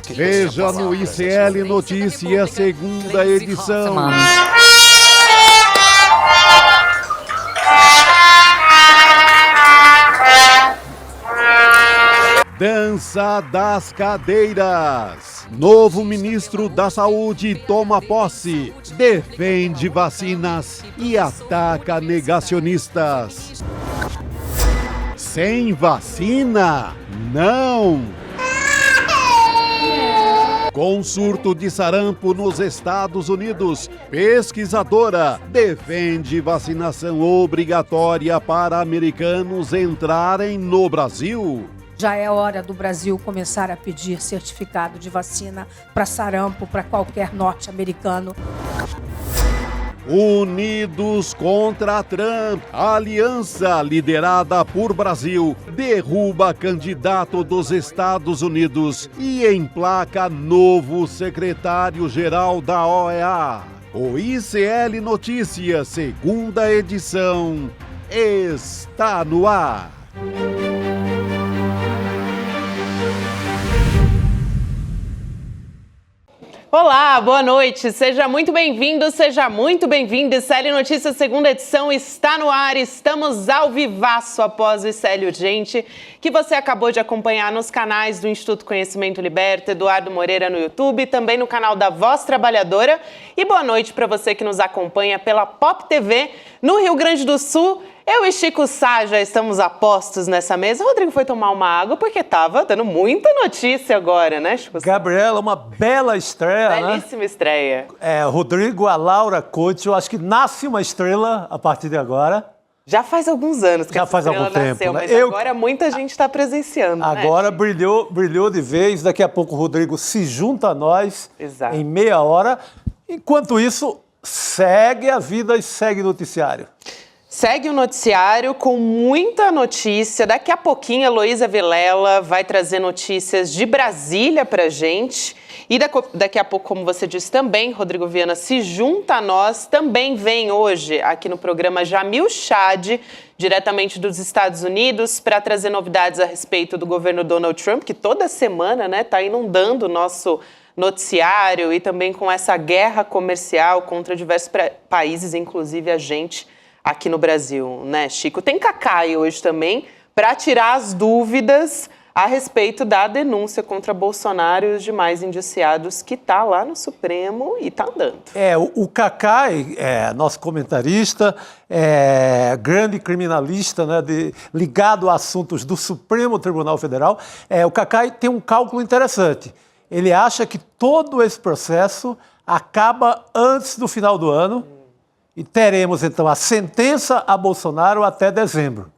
Veja no ICL Notícias, segunda edição. Dança das cadeiras. Novo ministro da Saúde toma posse, defende vacinas e ataca negacionistas. Sem vacina? Não! Com surto de sarampo nos Estados Unidos, pesquisadora defende vacinação obrigatória para americanos entrarem no Brasil. Já é hora do Brasil começar a pedir certificado de vacina para sarampo para qualquer norte-americano. Unidos contra Trump, a aliança liderada por Brasil derruba candidato dos Estados Unidos e emplaca novo secretário-geral da OEA. O ICL Notícias, segunda edição, está no ar. Olá, boa noite, seja muito bem-vindo, seja muito bem-vinda. ICL Notícias, segunda edição, está no ar, estamos ao vivaço após o ICL Urgente, que você acabou de acompanhar nos canais do Instituto Conhecimento Liberta, Eduardo Moreira no YouTube, também no canal da Voz Trabalhadora. E boa noite para você que nos acompanha pela Pop TV no Rio Grande do Sul. Eu e Chico Sá já estamos a postos nessa mesa. O Rodrigo foi tomar uma água porque estava dando muita notícia agora, né, Chico Sá? Gabriela, uma bela estreia, Belíssima estreia. Rodrigo, a Laura Couto, eu acho que nasce uma estrela a partir de agora. Já faz alguns anos que já essa faz estrela algum nasceu, tempo, né? Mas agora muita gente está presenciando, agora né? brilhou de vez. Daqui a pouco o Rodrigo se junta a nós. Exato. Em meia hora. Enquanto isso, segue a vida e segue o noticiário. Segue o noticiário com muita notícia. Daqui a pouquinho, a Heloísa Vilela vai trazer notícias de Brasília pra gente. E daqui a pouco, como você disse também, Rodrigo Viana se junta a nós. Também vem hoje aqui no programa Jamil Chad, diretamente dos Estados Unidos, para trazer novidades a respeito do governo Donald Trump, que toda semana, né, tá inundando o nosso noticiário e também com essa guerra comercial contra diversos países, inclusive a gente aqui no Brasil, né, Chico? Tem Cacai hoje também para tirar as dúvidas a respeito da denúncia contra Bolsonaro e os demais indiciados que está lá no Supremo e está andando. O Cacai, nosso comentarista, grande criminalista, né, ligado a assuntos do Supremo Tribunal Federal. O Cacai tem um cálculo interessante. Ele acha que todo esse processo acaba antes do final do ano. E teremos, então, a sentença a Bolsonaro até dezembro.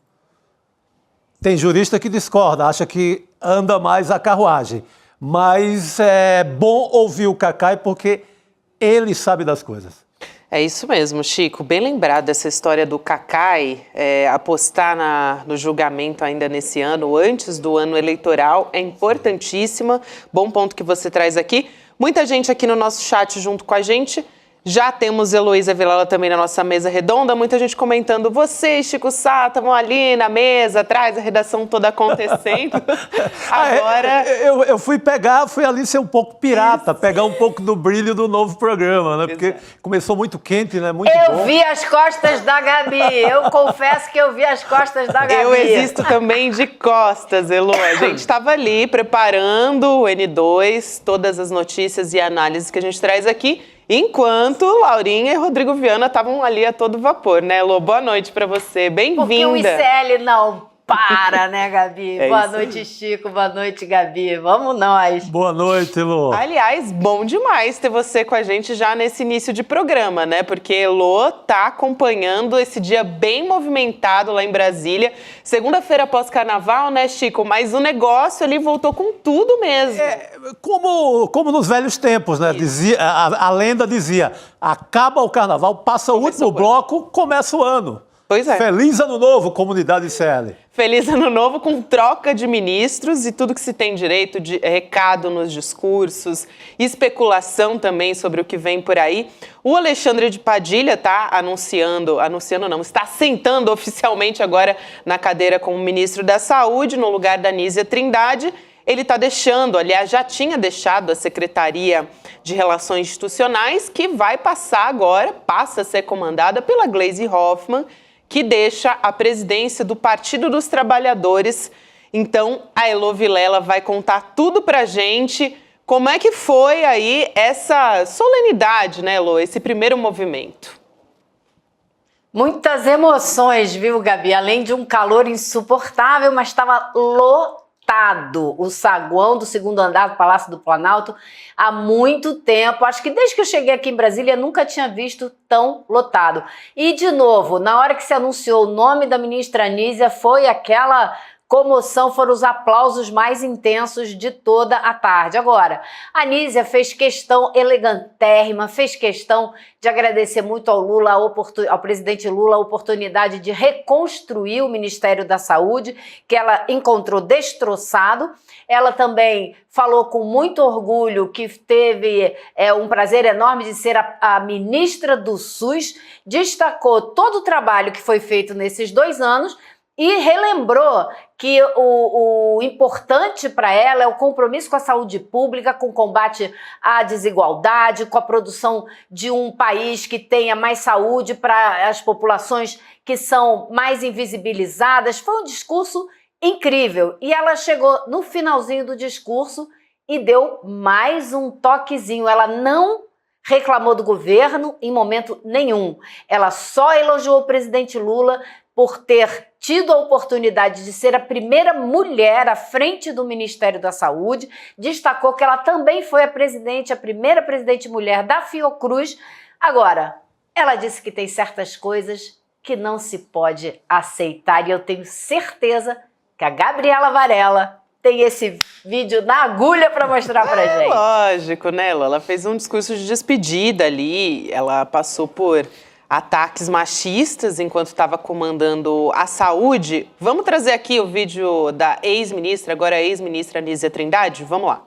Tem jurista que discorda, acha que anda mais a carruagem. Mas é bom ouvir o Cacai porque ele sabe das coisas. É isso mesmo, Chico. Bem lembrado essa história do Cacai, apostar no julgamento ainda nesse ano, antes do ano eleitoral, é importantíssima. Bom ponto que você traz aqui. Muita gente aqui no nosso chat junto com a gente. Já temos Heloísa Vilela também na nossa mesa redonda, muita gente comentando, vocês, Chico Sá, estavam ali na mesa, atrás, a redação toda acontecendo. Agora... Eu fui ali ser um pouco pirata, pegar um pouco do brilho do novo programa, né? Porque começou muito quente, né? Muito bom. Eu vi as costas da Gabi, eu confesso que eu vi as costas da Gabi. Eu existo também de costas, Elo. A gente estava ali preparando o N2, todas as notícias e análises que a gente traz aqui, enquanto Laurinha e Rodrigo Viana estavam ali a todo vapor, né, Elô? Boa noite pra você, bem-vinda. Porque o ICL não para, né, Gabi? Boa noite, Chico, boa noite, Gabi. Vamos nós. Boa noite, Elô. Aliás, bom demais ter você com a gente já nesse início de programa, né? Porque Elô tá acompanhando esse dia bem movimentado lá em Brasília. Segunda-feira pós-carnaval, né, Chico? Mas o negócio ali voltou com tudo mesmo. Como nos velhos tempos, né? Dizia, a lenda dizia, acaba o carnaval, passa o último bloco, começa o ano. Pois é. Feliz Ano Novo, comunidade ICL. Feliz Ano Novo com troca de ministros e tudo que se tem direito de recado nos discursos, especulação também sobre o que vem por aí. O Alexandre de Padilha está está sentando oficialmente agora na cadeira como ministro da Saúde, no lugar da Nízia Trindade. ele está deixando, aliás, já tinha deixado a Secretaria de Relações Institucionais, que vai passar agora, passa a ser comandada pela Gleisi Hoffmann, que deixa a presidência do Partido dos Trabalhadores. Então, a Elô Vilela vai contar tudo pra gente. Como é que foi aí essa solenidade, né, Elô, esse primeiro movimento? Muitas emoções, viu, Gabi? Além de um calor insuportável, mas estava lotado o saguão do segundo andar do Palácio do Planalto há muito tempo. Acho que desde que eu cheguei aqui em Brasília, nunca tinha visto tão lotado. E, de novo, na hora que se anunciou o nome da ministra Anísia, foi aquela comoção, foram os aplausos mais intensos de toda a tarde. Agora, a Anísia fez questão elegantérrima, fez questão de agradecer muito ao Lula, ao presidente Lula, a oportunidade de reconstruir o Ministério da Saúde, que ela encontrou destroçado. Ela também falou com muito orgulho que teve um prazer enorme de ser a ministra do SUS, destacou todo o trabalho que foi feito nesses 2 anos, e relembrou que o importante para ela é o compromisso com a saúde pública, com o combate à desigualdade, com a produção de um país que tenha mais saúde para as populações que são mais invisibilizadas. Foi um discurso incrível. E ela chegou no finalzinho do discurso e deu mais um toquezinho. Ela não reclamou do governo em momento nenhum. Ela só elogiou o presidente Lula por ter tido a oportunidade de ser a primeira mulher à frente do Ministério da Saúde, destacou que ela também foi a primeira presidente mulher da Fiocruz. Agora, ela disse que tem certas coisas que não se pode aceitar, e eu tenho certeza que a Gabriela Varela tem esse vídeo na agulha para mostrar pra gente. Lógico, né, ela fez um discurso de despedida ali, ela passou por ataques machistas enquanto estava comandando a saúde. Vamos trazer aqui o vídeo da ex-ministra, agora ex-ministra Anísia Trindade? Vamos lá.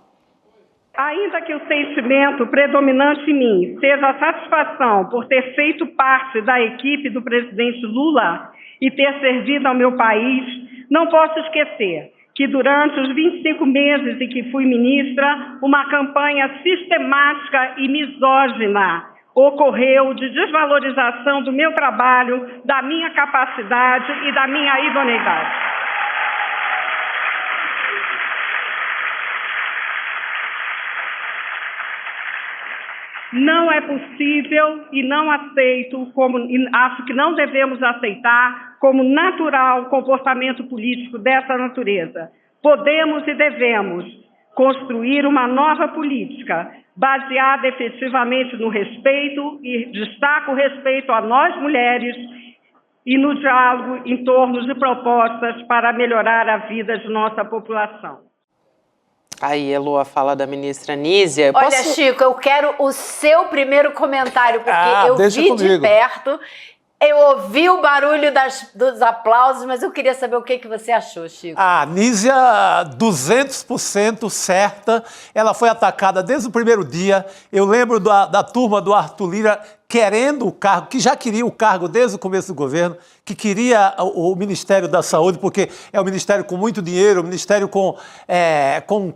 Ainda que o sentimento predominante em mim seja a satisfação por ter feito parte da equipe do presidente Lula e ter servido ao meu país, não posso esquecer que durante os 25 meses em que fui ministra, uma campanha sistemática e misógina ocorreu de desvalorização do meu trabalho, da minha capacidade e da minha idoneidade. Não é possível e não aceito, e acho que não devemos aceitar como natural o comportamento político dessa natureza. Podemos e devemos construir uma nova política baseada efetivamente no respeito, e destaco o respeito a nós mulheres e no diálogo em torno de propostas para melhorar a vida de nossa população. Aí, Elô, a fala da ministra Anísia. Olha, Chico, eu quero o seu primeiro comentário, porque eu vi comigo de perto, eu ouvi o barulho dos aplausos, mas eu queria saber o que você achou, Chico. A Anísia, 200% certa, ela foi atacada desde o primeiro dia. Eu lembro da turma do Arthur Lira querendo o cargo, que já queria o cargo desde o começo do governo, que queria o Ministério da Saúde, porque é um ministério com muito dinheiro, um ministério com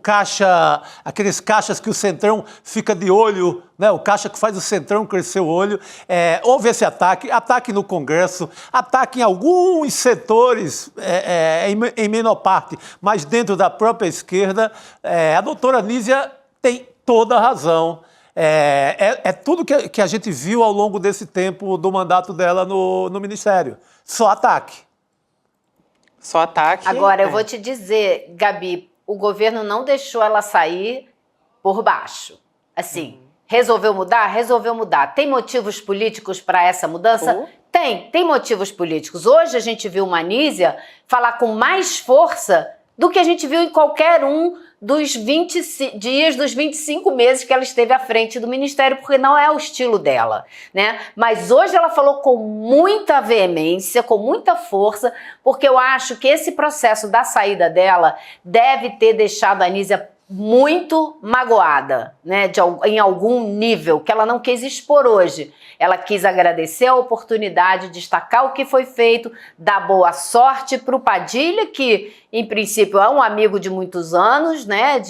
caixa, aqueles caixas que o Centrão fica de olho, né? O caixa que faz o Centrão crescer o olho. Houve esse ataque no Congresso, ataque em alguns setores, em menor parte, mas dentro da própria esquerda. A doutora Anísia tem toda a razão. Tudo que a gente viu ao longo desse tempo do mandato dela no Ministério. Só ataque. Só ataque. Agora, eu vou te dizer, Gabi, o governo não deixou ela sair por baixo. Assim, resolveu mudar? Resolveu mudar. Tem motivos políticos para essa mudança? Tem motivos políticos. Hoje a gente viu uma Anísia falar com mais força do que a gente viu em qualquer um dos 20 dias, dos 25 meses que ela esteve à frente do Ministério, porque não é o estilo dela, né? Mas hoje ela falou com muita veemência, com muita força, porque eu acho que esse processo da saída dela deve ter deixado a Anísia muito magoada, né, em algum nível, que ela não quis expor hoje. Ela quis agradecer a oportunidade, destacar o que foi feito, dar boa sorte para o Padilha, que, em princípio, é um amigo de muitos anos, né,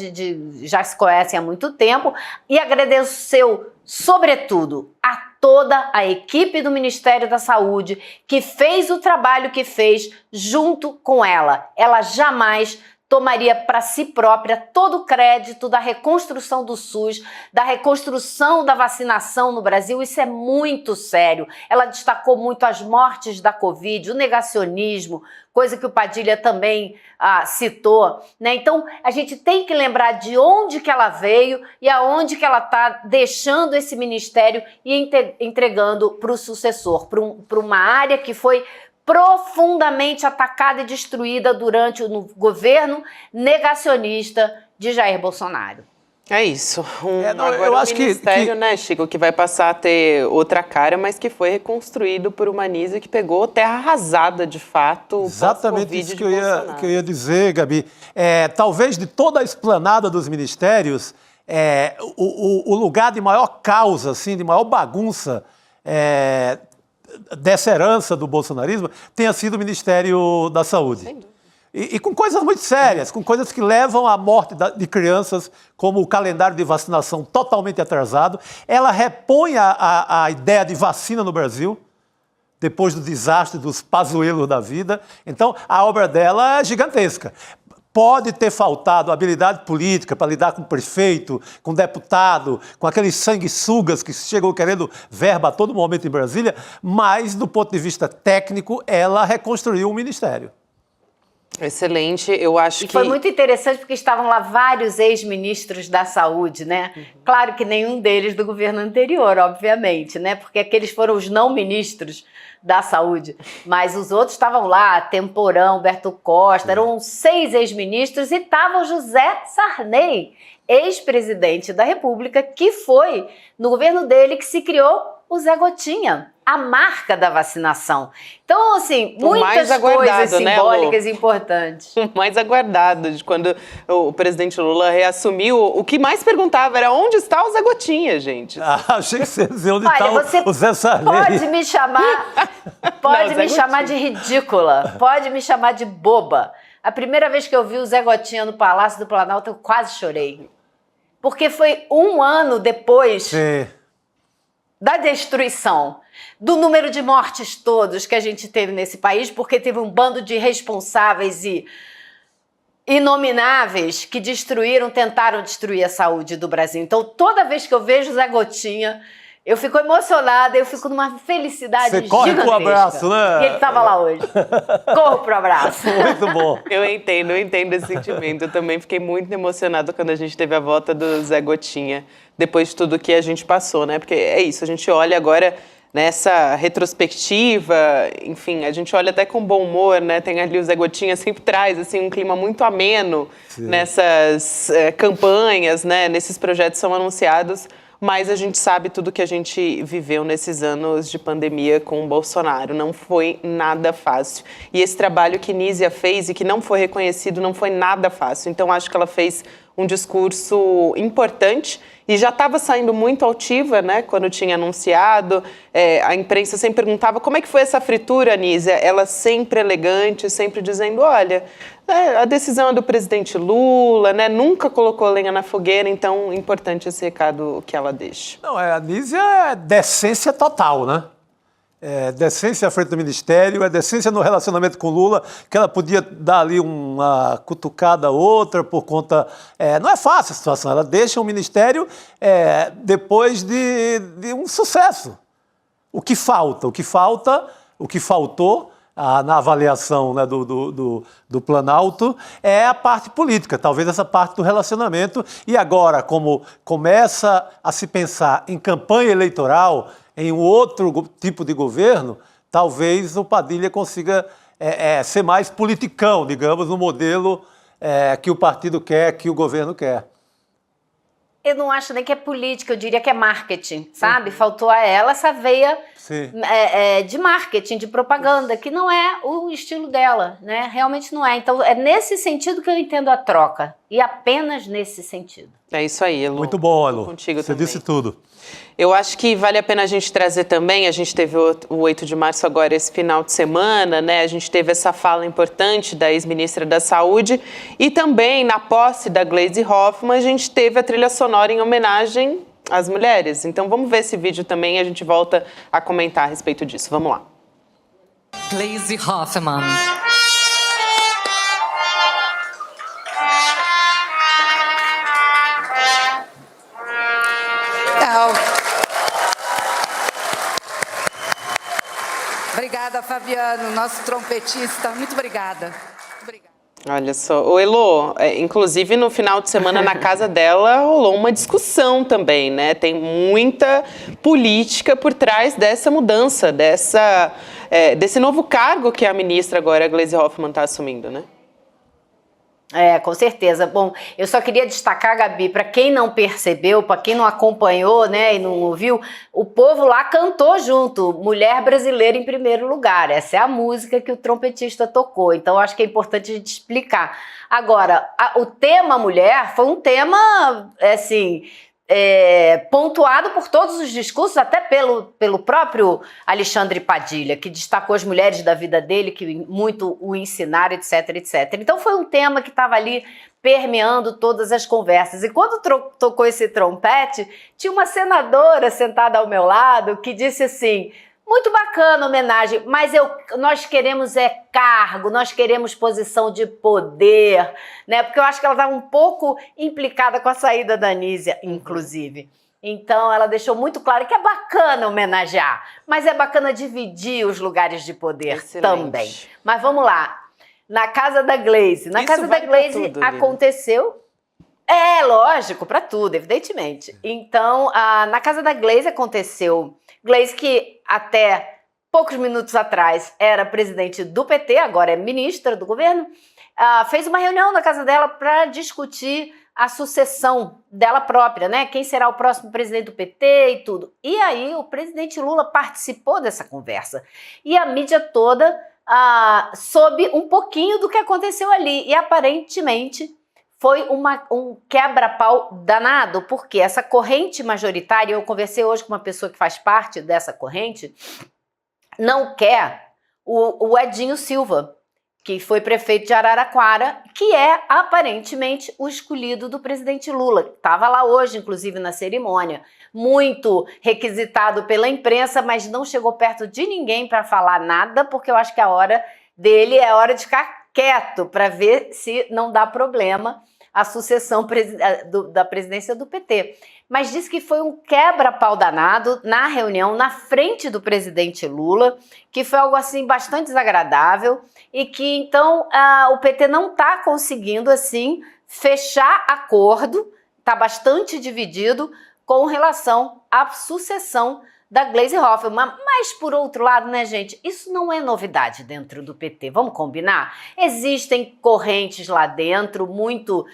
já se conhecem há muito tempo, e agradeceu, sobretudo, a toda a equipe do Ministério da Saúde, que fez o trabalho que fez junto com ela. Ela jamais tomaria para si própria todo o crédito da reconstrução do SUS, da reconstrução da vacinação no Brasil. Isso é muito sério. Ela destacou muito as mortes da Covid, o negacionismo, coisa que o Padilha também citou, né? Então, a gente tem que lembrar de onde que ela veio e aonde que ela está deixando esse ministério e entregando para o sucessor, para uma área que foi profundamente atacada e destruída durante o governo negacionista de Jair Bolsonaro. É isso. Não, agora eu o acho ministério, né, Chico, que vai passar a ter outra cara, mas que foi reconstruído por uma Anísia que pegou terra arrasada, de fato. Exatamente isso que eu ia dizer, Gabi. Talvez de toda a esplanada dos ministérios, o lugar de maior causa, assim, de maior bagunça dessa herança do bolsonarismo tenha sido o Ministério da Saúde. E com coisas muito sérias, com coisas que levam à morte de crianças, como o calendário de vacinação totalmente atrasado. Ela repõe a ideia de vacina no Brasil, depois do desastre dos Pazuello da vida. Então, a obra dela é gigantesca. Pode ter faltado habilidade política para lidar com o prefeito, com o deputado, com aqueles sanguessugas que chegam querendo verba a todo momento em Brasília, mas, do ponto de vista técnico, ela reconstruiu o ministério. Excelente, eu acho que... E foi muito interessante porque estavam lá vários ex-ministros da saúde, né? Claro que nenhum deles do governo anterior, obviamente, né? Porque aqueles foram os não ministros da saúde, mas os outros estavam lá, Temporão, Humberto Costa, eram 6 ex-ministros e estava o José Sarney, ex-presidente da República, que foi no governo dele que se criou o Zé Gotinha, a marca da vacinação. Então, assim, muitas coisas simbólicas e importantes. O mais aguardado de quando o presidente Lula reassumiu, o que mais perguntava era onde está o Zé Gotinha, gente? Achei que você ia dizer onde está o Zé Sarney. Pode me chamar, chamar de ridícula, pode me chamar de boba. A primeira vez que eu vi o Zé Gotinha no Palácio do Planalto, eu quase chorei. Porque foi um ano depois da destruição, do número de mortes todos que a gente teve nesse país, porque teve um bando de responsáveis e inomináveis que tentaram destruir a saúde do Brasil. Então, toda vez que eu vejo o Zé Gotinha, eu fico emocionada, eu fico numa felicidade gigantesca. Você corre pro abraço, né? E ele estava lá hoje. Corro pro abraço. Muito bom. Eu entendo esse sentimento. Eu também fiquei muito emocionada quando a gente teve a volta do Zé Gotinha, depois de tudo que a gente passou, né? Porque é isso, a gente olha agora nessa retrospectiva, enfim, a gente olha até com bom humor, né? Tem ali o Zé Gotinha, sempre traz assim, um clima muito ameno nessas campanhas, né? Nesses projetos que são anunciados, mas a gente sabe tudo que a gente viveu nesses anos de pandemia com o Bolsonaro. Não foi nada fácil. E esse trabalho que Nísia fez e que não foi reconhecido não foi nada fácil. Então, acho que ela fez um discurso importante e já estava saindo muito altiva, né, quando tinha anunciado. A imprensa sempre perguntava como é que foi essa fritura, Nísia? Ela sempre elegante, sempre dizendo, olha, a decisão é do presidente Lula, né, nunca colocou lenha na fogueira, então importante esse recado que ela deixa. Não, a Nísia é decência total, né? Decência à frente do ministério, decência no relacionamento com Lula, que ela podia dar ali uma cutucada outra por conta... não é fácil a situação, ela deixa o ministério depois de um sucesso. O que faltou na avaliação, né, do Planalto é a parte política, talvez essa parte do relacionamento. E agora, como começa a se pensar em campanha eleitoral, em um outro tipo de governo, talvez o Padilha consiga ser mais politicão, digamos, no modelo que o partido quer, que o governo quer. eu não acho nem que é política, eu diria que é marketing, sabe? Faltou a ela essa veia de marketing, de propaganda, que não é o estilo dela, né? Realmente não é. Então, é nesse sentido que eu entendo a troca, e apenas nesse sentido. É isso aí, Elu. Muito bom, Elu. Contigo Você também. disse tudo. Eu acho que vale a pena a gente trazer também, a gente teve o 8 de março agora, esse final de semana, né? A gente teve essa fala importante da ex-ministra da Saúde e também, na posse da Gleisi Hoffmann, a gente teve a trilha sonora em homenagem às mulheres. Então vamos ver esse vídeo também e a gente volta a comentar a respeito disso. Vamos lá. Gleisi Hoffmann. Obrigada, Fabiano, nosso trompetista. Muito obrigada. Olha só, o Elo, inclusive no final de semana na casa dela rolou uma discussão também, né? Tem muita política por trás dessa mudança, desse novo cargo que a ministra agora, a Gleisi Hoffmann, está assumindo, né? Com certeza. Bom, eu só queria destacar, Gabi, para quem não percebeu, para quem não acompanhou, né, e não ouviu, o povo lá cantou junto, Mulher Brasileira em Primeiro Lugar. Essa é a música que o trompetista tocou, então acho que é importante a gente explicar. Agora, o tema mulher foi um tema, assim, pontuado por todos os discursos, até pelo próprio Alexandre Padilha, que destacou as mulheres da vida dele, que muito o ensinaram, etc, etc. Então foi um tema que estava ali permeando todas as conversas. E quando tocou esse trompete, tinha uma senadora sentada ao meu lado que disse assim: muito bacana a homenagem, mas nós queremos cargo, nós queremos posição de poder, né? Porque eu acho que ela estava um pouco implicada com a saída da Anísia, inclusive. Então, ela deixou muito claro que é bacana homenagear, mas é bacana dividir os lugares de poder também. Mas vamos lá, na casa da Gleisi. Na casa da Gleisi aconteceu... lógico, para tudo, evidentemente. Então, na casa da Gleisi aconteceu... Gleisi, que até poucos minutos atrás era presidente do PT, agora é ministra do governo, fez uma reunião na casa dela para discutir a sucessão dela própria, né? Quem será o próximo presidente do PT e tudo. E aí o presidente Lula participou dessa conversa. E a mídia toda soube um pouquinho do que aconteceu ali. E aparentemente foi um quebra-pau danado, porque essa corrente majoritária, eu conversei hoje com uma pessoa que faz parte dessa corrente, não quer o Edinho Silva, que foi prefeito de Araraquara, que é aparentemente o escolhido do presidente Lula. Estava lá hoje, inclusive, na cerimônia. Muito requisitado pela imprensa, mas não chegou perto de ninguém para falar nada, porque eu acho que a hora dele é hora de ficar quieto para ver se não dá problema a sucessão da presidência do PT. Mas disse que foi um quebra-pau danado na reunião, na frente do presidente Lula, que foi algo assim bastante desagradável e que então o PT não está conseguindo assim fechar acordo, está bastante dividido com relação à sucessão da Gleisi Hoffmann. Mas, por outro lado, né, gente, isso não é novidade dentro do PT, vamos combinar? Existem correntes lá dentro muito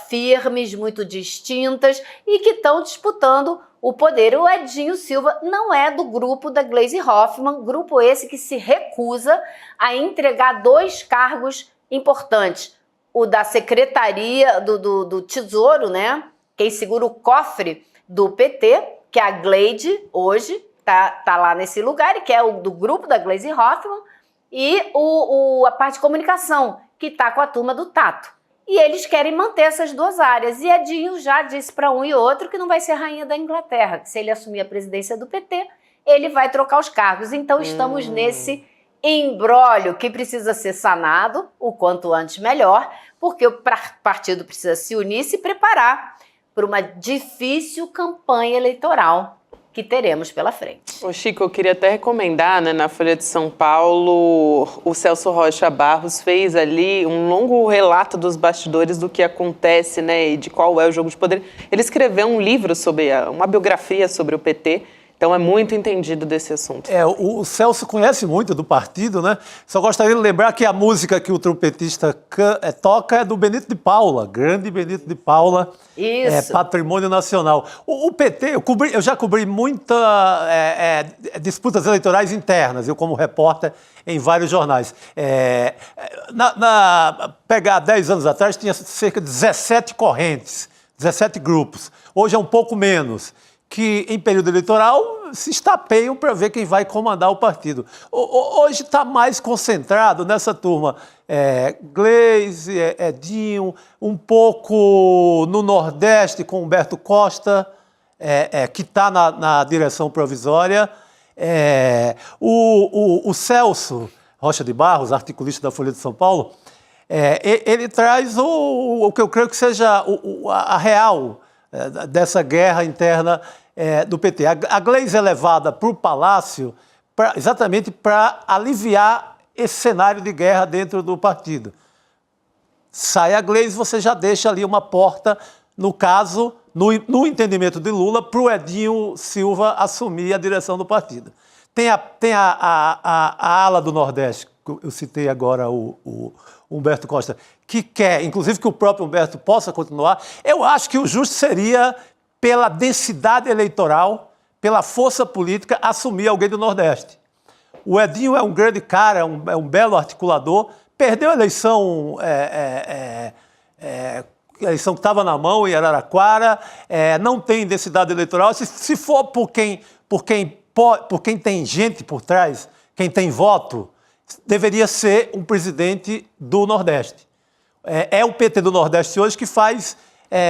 firmes, muito distintas e que estão disputando o poder. O Edinho Silva não é do grupo da Gleisi Hoffmann, grupo esse que se recusa a entregar 2 cargos importantes. O da Secretaria do Tesouro, né, quem segura o cofre do PT, que a Gleide hoje tá lá nesse lugar, e que é o do grupo da Gleisi Hoffmann, e a parte de comunicação, que está com a turma do Tato. E eles querem manter essas 2 áreas. E Edinho já disse para um e outro que não vai ser rainha da Inglaterra, que se ele assumir a presidência do PT, ele vai trocar os cargos. Então estamos nesse imbróglio que precisa ser sanado o quanto antes melhor, porque o partido precisa se unir e se preparar para uma difícil campanha eleitoral que teremos pela frente. Ô Chico, eu queria até recomendar, né, na Folha de São Paulo, o Celso Rocha Barros fez ali um longo relato dos bastidores do que acontece, né, e de qual é o jogo de poder. Ele escreveu um livro uma biografia sobre o PT, Então é muito entendido desse assunto. O Celso conhece muito do partido, né? Só gostaria de lembrar que a música que o trompetista toca é do Benito de Paula, grande Benito de Paula. Isso. Patrimônio nacional. O PT, eu já cobri muitas disputas eleitorais internas, eu como repórter em vários jornais. Pegar 10 anos atrás, tinha cerca de 17 correntes, 17 grupos. Hoje é um pouco menos, que em período eleitoral se estapeiam para ver quem vai comandar o partido. Hoje está mais concentrado nessa turma Gleisi, Edinho, um pouco no Nordeste com Humberto Costa, que está na direção provisória. O Celso Rocha de Barros, articulista da Folha de São Paulo, ele traz o que eu creio que seja a real dessa guerra interna do PT. A Gleisi é levada para o Palácio exatamente para aliviar esse cenário de guerra dentro do partido. Sai a Gleisi, você já deixa ali uma porta, no caso, no entendimento de Lula, para o Edinho Silva assumir a direção do partido. Tem a ala do Nordeste, eu citei agora o Humberto Costa, que quer, inclusive, que o próprio Humberto possa continuar. Eu acho que o justo seria, pela densidade eleitoral, pela força política, assumir alguém do Nordeste. O Edinho é um grande cara, é um belo articulador, perdeu a eleição, a eleição que estava na mão em Araraquara, não tem densidade eleitoral. Se for por quem tem gente por trás, quem tem voto, deveria ser um presidente do Nordeste. É o PT do Nordeste hoje que faz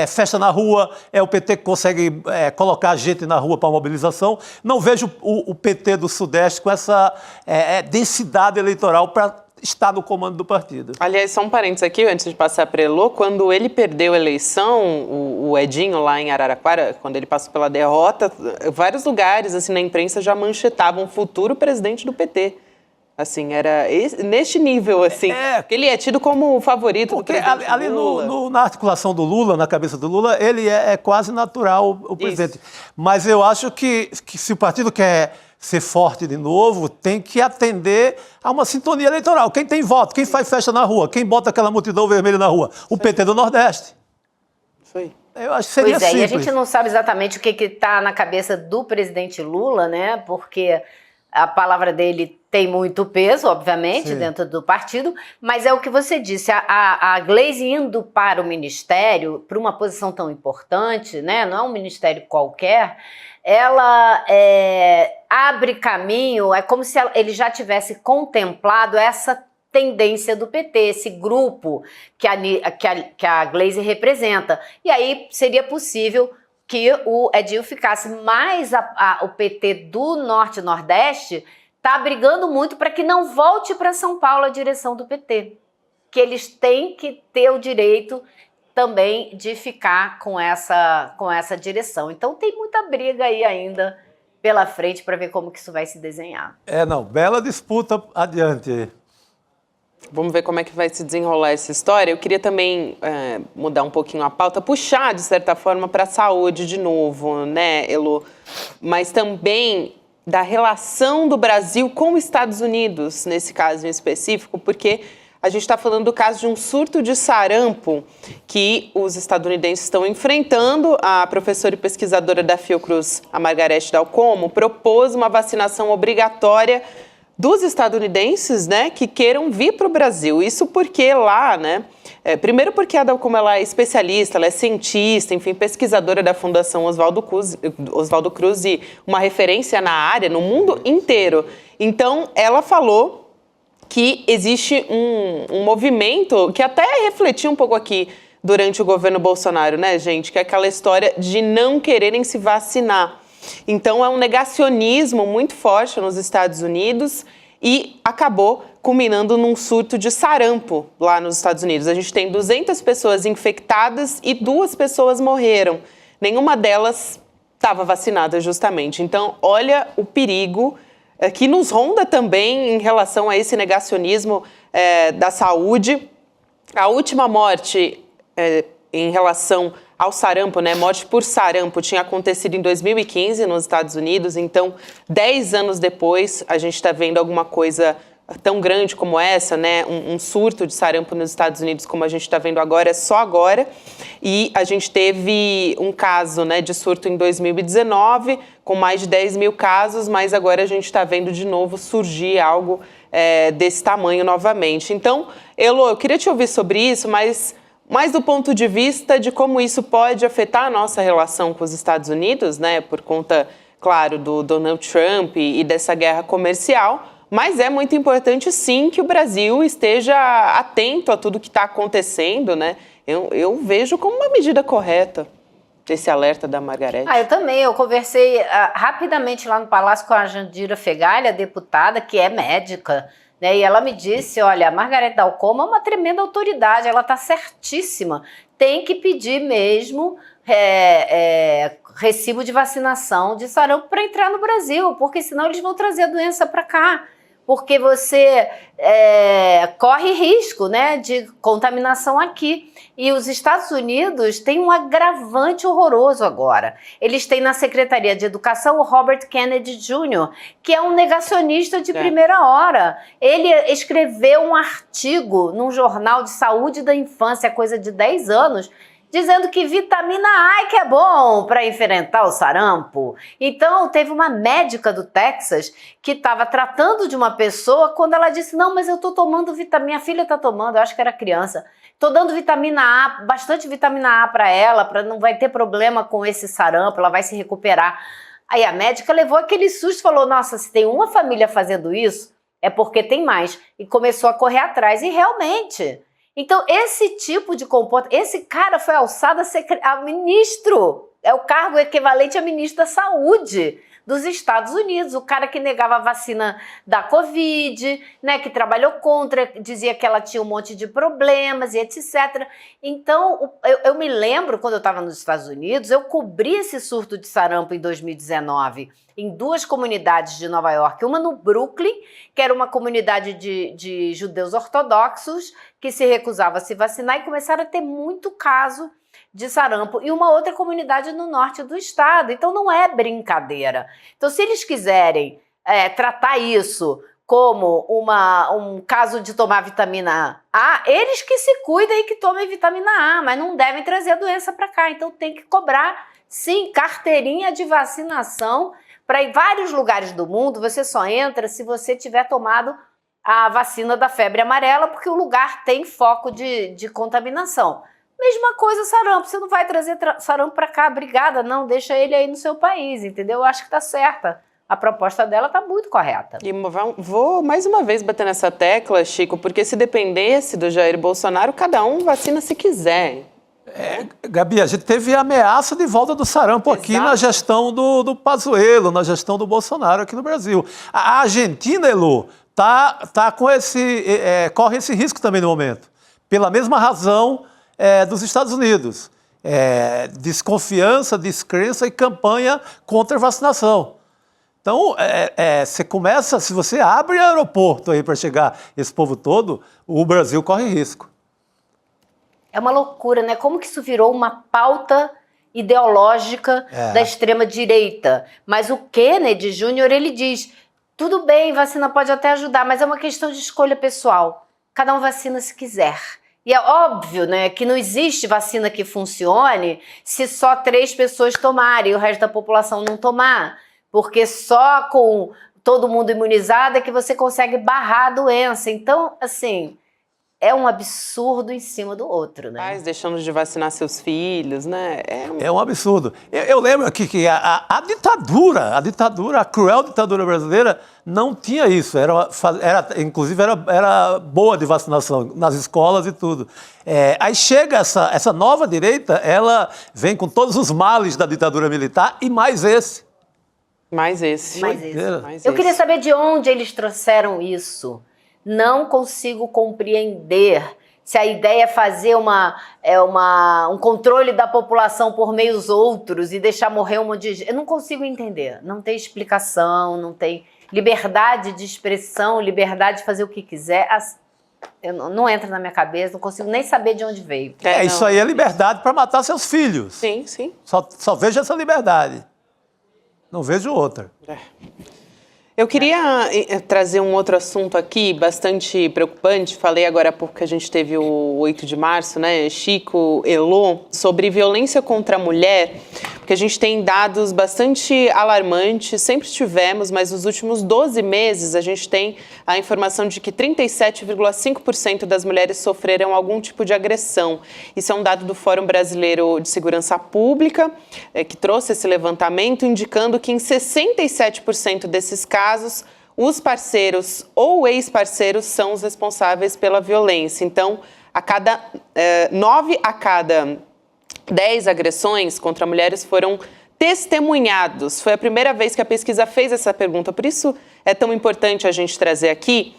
festa na rua, é o PT que consegue colocar gente na rua para mobilização. Não vejo o PT do Sudeste com essa densidade eleitoral para estar no comando do partido. Aliás, só um parênteses aqui, antes de passar para Elô, quando ele perdeu a eleição, o Edinho lá em Araraquara, quando ele passou pela derrota, vários lugares assim, na imprensa já manchetavam o futuro presidente do PT. Assim, era neste nível, assim. Ele é tido como o favorito do presidente ali Lula. na articulação do Lula, na cabeça do Lula, ele é quase natural o presidente. Mas eu acho que se o partido quer ser forte de novo, tem que atender a uma sintonia eleitoral. Quem tem voto, quem faz festa na rua, quem bota aquela multidão vermelha na rua? O PT do Nordeste. Isso aí. Eu acho que seria simples. E a gente não sabe exatamente o que está na cabeça do presidente Lula, né? Porque a palavra dele tem muito peso, obviamente, dentro do partido, mas é o que você disse, a Gleisi indo para o ministério, para uma posição tão importante, né, não é um ministério qualquer, ela abre caminho, é como se ele já tivesse contemplado essa tendência do PT, esse grupo que a Gleisi representa. E aí seria possível que o Edinho ficasse, mais o PT do Norte e Nordeste está brigando muito para que não volte para São Paulo a direção do PT. Que eles têm que ter o direito também de ficar com essa direção. Então tem muita briga aí ainda pela frente para ver como que isso vai se desenhar. Bela disputa adiante. Vamos ver como é que vai se desenrolar essa história. Eu queria também mudar um pouquinho a pauta, puxar, de certa forma, para a saúde de novo, né, Elô? Mas também da relação do Brasil com os Estados Unidos, nesse caso em específico, porque a gente está falando do caso de um surto de sarampo que os estadunidenses estão enfrentando. A professora e pesquisadora da Fiocruz, a Margarete Dal Como, propôs uma vacinação obrigatória dos estadunidenses, né, que queiram vir para o Brasil. Isso porque lá, né, primeiro porque a Dal Como ela é especialista, ela é cientista, enfim, pesquisadora da Fundação Oswaldo Cruz e uma referência na área, no mundo inteiro. Então, ela falou que existe um movimento que até refletiu um pouco aqui durante o governo Bolsonaro, né, gente, que é aquela história de não quererem se vacinar. Então, é um negacionismo muito forte nos Estados Unidos e acabou culminando num surto de sarampo lá nos Estados Unidos. A gente tem 200 pessoas infectadas e 2 pessoas morreram. Nenhuma delas estava vacinada, justamente. Então, olha o perigo que nos ronda também em relação a esse negacionismo da saúde. A última morte em relação ao sarampo, né? Morte por sarampo tinha acontecido em 2015 nos Estados Unidos, então 10 anos depois a gente está vendo alguma coisa tão grande como essa, né? Um surto de sarampo nos Estados Unidos como a gente está vendo agora, é só agora. E a gente teve um caso, né, de surto em 2019, com mais de 10 mil casos, mas agora a gente está vendo de novo surgir algo desse tamanho novamente. Então, Elo, eu queria te ouvir sobre isso, mas mais do ponto de vista de como isso pode afetar a nossa relação com os Estados Unidos, né, por conta, claro, do Donald Trump e dessa guerra comercial. Mas é muito importante, sim, que o Brasil esteja atento a tudo que está acontecendo, né? Eu vejo como uma medida correta esse alerta da Margareth. Eu também. Eu conversei rapidamente lá no Palácio com a Jandira Fegali, a deputada, que é médica, né? E ela me disse, olha, a Margareth Dalcoma é uma tremenda autoridade, ela está certíssima. Tem que pedir mesmo recibo de vacinação de sarampo para entrar no Brasil, porque senão eles vão trazer a doença para cá. Porque você corre risco, né, de contaminação aqui. E os Estados Unidos têm um agravante horroroso agora. Eles têm na Secretaria de Educação o Robert Kennedy Jr., que é um negacionista de primeira hora. Ele escreveu um artigo num jornal de saúde da infância, coisa de 10 anos, dizendo que vitamina A é que é bom para enfrentar o sarampo. Então, teve uma médica do Texas que estava tratando de uma pessoa quando ela disse, não, mas eu estou tomando vitamina, minha filha está tomando, eu acho que era criança, estou dando vitamina A, bastante vitamina A para ela, para não vai ter problema com esse sarampo, ela vai se recuperar. Aí a médica levou aquele susto e falou, nossa, se tem uma família fazendo isso, é porque tem mais. E começou a correr atrás, e realmente... Então, esse tipo de comportamento, esse cara foi alçado a ministro, é o cargo equivalente a ministro da Saúde dos Estados Unidos, o cara que negava a vacina da Covid, né, que trabalhou contra, dizia que ela tinha um monte de problemas e etc. Então, eu me lembro, quando eu estava nos Estados Unidos, eu cobri esse surto de sarampo em 2019, em 2 comunidades de Nova York, uma no Brooklyn, que era uma comunidade de judeus ortodoxos que se recusava a se vacinar e começaram a ter muito caso de sarampo, e uma outra comunidade no norte do estado. Então não é brincadeira. Então, se eles quiserem tratar isso como um caso de tomar vitamina A, eles que se cuidem e que tomem vitamina A, mas não devem trazer a doença para cá. Então tem que cobrar, sim, carteirinha de vacinação. Para em vários lugares do mundo, você só entra se você tiver tomado a vacina da febre amarela, porque o lugar tem foco de contaminação. Mesma coisa sarampo, você não vai trazer sarampo para cá, obrigada, não, deixa ele aí no seu país, entendeu? Eu acho que tá certa. A proposta dela tá muito correta. E vou mais uma vez bater nessa tecla, Chico, porque se dependesse do Jair Bolsonaro, cada um vacina se quiser. Gabi, a gente teve ameaça de volta do sarampo aqui na gestão do Pazuello, na gestão do Bolsonaro aqui no Brasil. A Argentina, Elo, tá com corre esse risco também no momento, pela mesma razão dos Estados Unidos. Desconfiança, descrença e campanha contra a vacinação. Então, se você abre aeroporto aí para chegar esse povo todo, o Brasil corre risco. É uma loucura, né? Como que isso virou uma pauta ideológica da extrema-direita? Mas o Kennedy Jr., ele diz, tudo bem, vacina pode até ajudar, mas é uma questão de escolha pessoal. Cada um vacina se quiser. E é óbvio, né, que não existe vacina que funcione se só 3 pessoas tomarem e o resto da população não tomar. Porque só com todo mundo imunizado é que você consegue barrar a doença. Então, assim... é um absurdo em cima do outro, né? Pais deixando de vacinar seus filhos, né? É um absurdo. Eu lembro aqui que a ditadura, a cruel ditadura brasileira não tinha isso. Inclusive era boa de vacinação nas escolas e tudo. Aí chega essa nova direita, ela vem com todos os males da ditadura militar e mais esse. Mais esse. Eu queria saber de onde eles trouxeram isso. Não consigo compreender se a ideia é fazer um controle da população por meios outros e deixar morrer um monte de gente. Eu não consigo entender. Não tem explicação, não tem liberdade de expressão, liberdade de fazer o que quiser. Não entra na minha cabeça, não consigo nem saber de onde veio. Isso aí é liberdade para matar seus filhos. Sim, sim. Só vejo essa liberdade. Não vejo outra. Eu queria trazer um outro assunto aqui, bastante preocupante. Falei agora há pouco que a gente teve o 8 de março, né? Chico, Elô, sobre violência contra a mulher, porque a gente tem dados bastante alarmantes, sempre tivemos, mas nos últimos 12 meses a gente tem a informação de que 37,5% das mulheres sofreram algum tipo de agressão. Isso é um dado do Fórum Brasileiro de Segurança Pública, que trouxe esse levantamento, indicando que em 67% desses casos, os parceiros ou ex-parceiros são os responsáveis pela violência. Então, 9 a cada 10 agressões contra mulheres foram testemunhados. Foi a primeira vez que a pesquisa fez essa pergunta, por isso é tão importante a gente trazer aqui.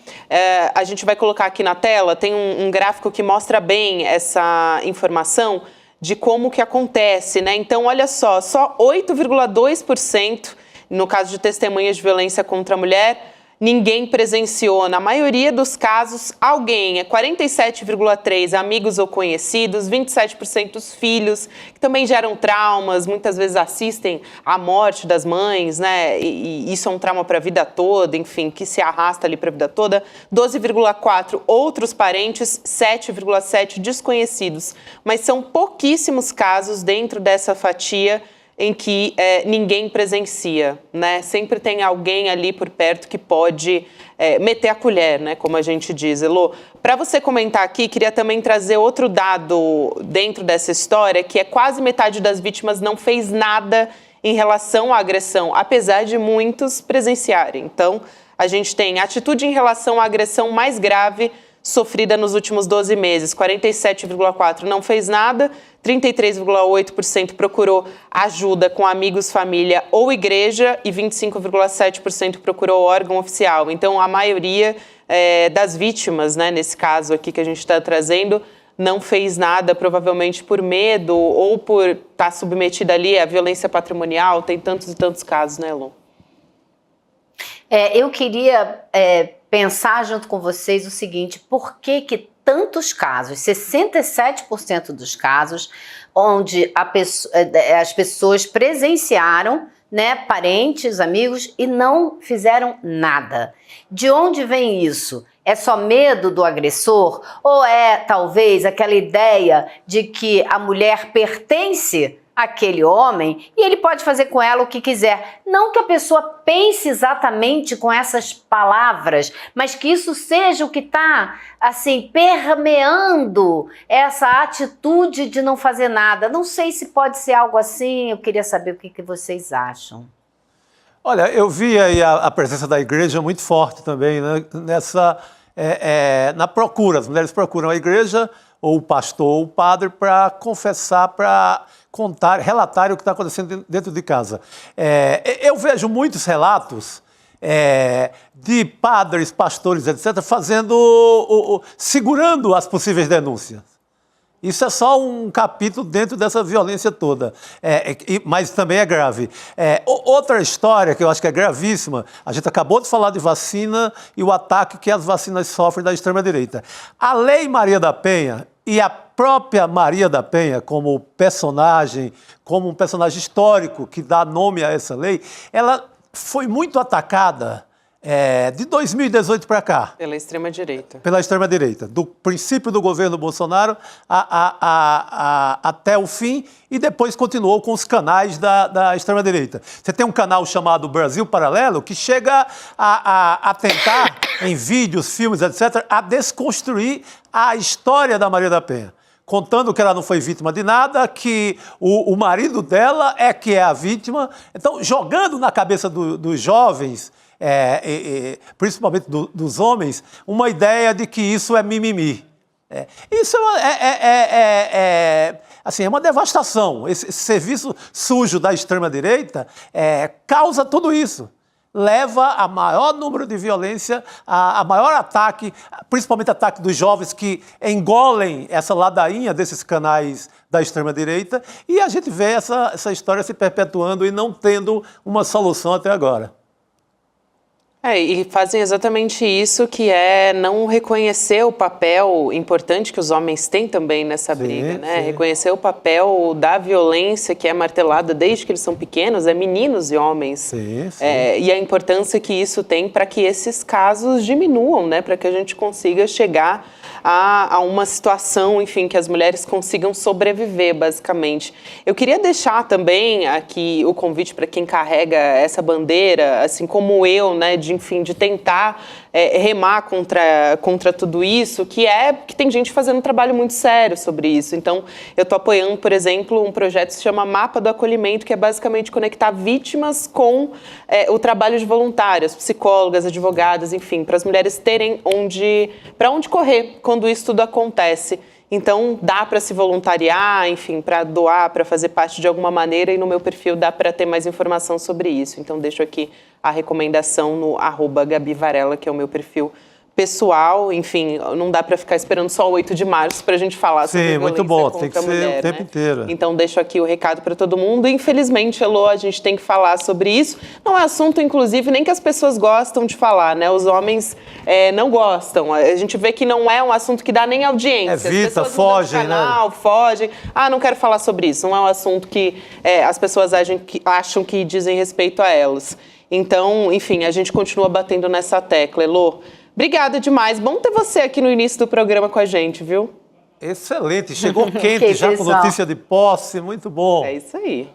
A gente vai colocar aqui na tela, tem um gráfico que mostra bem essa informação de como que acontece, né? Então, olha só 8,2% no caso de testemunhas de violência contra a mulher, ninguém presenciou. Na maioria dos casos, alguém. 47,3% amigos ou conhecidos, 27% os filhos, que também geram traumas, muitas vezes assistem à morte das mães, né? E isso é um trauma para a vida toda, enfim, que se arrasta ali para a vida toda. 12,4% outros parentes, 7,7% desconhecidos. Mas são pouquíssimos casos dentro dessa fatia em que ninguém presencia, né? Sempre tem alguém ali por perto que pode meter a colher, né? Como a gente diz. Elô, para você comentar aqui, queria também trazer outro dado dentro dessa história, que é quase metade das vítimas não fez nada em relação à agressão, apesar de muitos presenciarem. Então, a gente tem atitude em relação à agressão mais grave sofrida nos últimos 12 meses. 47,4% não fez nada, 33,8% procurou ajuda com amigos, família ou igreja e 25,7% procurou órgão oficial. Então, a maioria das vítimas, né, nesse caso aqui que a gente está trazendo, não fez nada, provavelmente por medo ou por estar submetida ali à violência patrimonial. Tem tantos e tantos casos, né, Elô? Eu queria pensar junto com vocês o seguinte: por que tantos casos, 67% dos casos, onde as pessoas presenciaram, né, parentes, amigos, e não fizeram nada? De onde vem isso? É só medo do agressor? Ou é, talvez, aquela ideia de que a mulher pertence àquele homem e ele pode fazer com ela o que quiser? Não que a pessoa pense exatamente com essas palavras, mas que isso seja o que está, assim, permeando essa atitude de não fazer nada. Não sei se pode ser algo assim, eu queria saber o que vocês acham. Olha, eu vi aí a presença da igreja muito forte também, né? Na procura. As mulheres procuram a igreja, ou o pastor, ou o padre, para confessar, para contar, relatar o que está acontecendo dentro de casa. Eu vejo muitos relatos de padres, pastores, etc., segurando as possíveis denúncias. Isso é só um capítulo dentro dessa violência toda, mas também é grave. Outra história que eu acho que é gravíssima, a gente acabou de falar de vacina e o ataque que as vacinas sofrem da extrema-direita. A Lei Maria da Penha e a própria Maria da Penha, como um personagem histórico que dá nome a essa lei, ela foi muito atacada de 2018 para cá. Pela extrema-direita. Pela extrema-direita. Do princípio do governo Bolsonaro até o fim, e depois continuou com os canais da extrema-direita. Você tem um canal chamado Brasil Paralelo que chega a tentar, em vídeos, filmes, etc., a desconstruir a história da Maria da Penha, contando que ela não foi vítima de nada, que o marido dela que é a vítima. Então, jogando na cabeça dos jovens, principalmente dos homens, uma ideia de que isso é mimimi. Isso assim, é uma devastação. Esse serviço sujo da extrema-direita causa tudo isso. Leva a maior número de violência, a maior ataque, principalmente ataque dos jovens que engolem essa ladainha desses canais da extrema-direita, e a gente vê essa história se perpetuando e não tendo uma solução até agora. E fazem exatamente isso, que é não reconhecer o papel importante que os homens têm também nessa briga, né? Sim. Reconhecer o papel da violência que é martelada desde que eles são pequenos, meninos e homens. Sim. E a importância que isso tem para que esses casos diminuam, né? Para que a gente consiga chegar a uma situação, enfim, que as mulheres consigam sobreviver, basicamente. Eu queria deixar também aqui o convite para quem carrega essa bandeira, assim como eu, né, de tentar remar contra tudo isso, que tem gente fazendo um trabalho muito sério sobre isso. Então, eu estou apoiando, por exemplo, um projeto que se chama Mapa do Acolhimento, que é basicamente conectar vítimas com o trabalho de voluntárias, psicólogas, advogadas, enfim, para as mulheres terem para onde correr quando isso tudo acontece. Então, dá para se voluntariar, enfim, para doar, para fazer parte de alguma maneira, e no meu perfil dá para ter mais informação sobre isso. Então, deixo aqui a recomendação no @GabiVarella, que é o meu perfil pessoal. Enfim, não dá para ficar esperando só o 8 de março para a gente falar sobre violência muito bom, contra tem que a ser mulher, o tempo inteiro. Então, deixo aqui o recado para todo mundo. Infelizmente, Elô, a gente tem que falar sobre isso. Não é assunto, inclusive, nem que as pessoas gostam de falar, né? Os homens não gostam. A gente vê que não é um assunto que dá nem audiência. Evita, as pessoas fogem, mudam de canal, né? fogem. Não quero falar sobre isso. Não é um assunto que as pessoas acham que dizem respeito a elas. Então, enfim, a gente continua batendo nessa tecla. Elô, obrigada demais. Bom ter você aqui no início do programa com a gente, viu? Excelente, chegou quente já com notícia de posse, muito bom. É isso aí.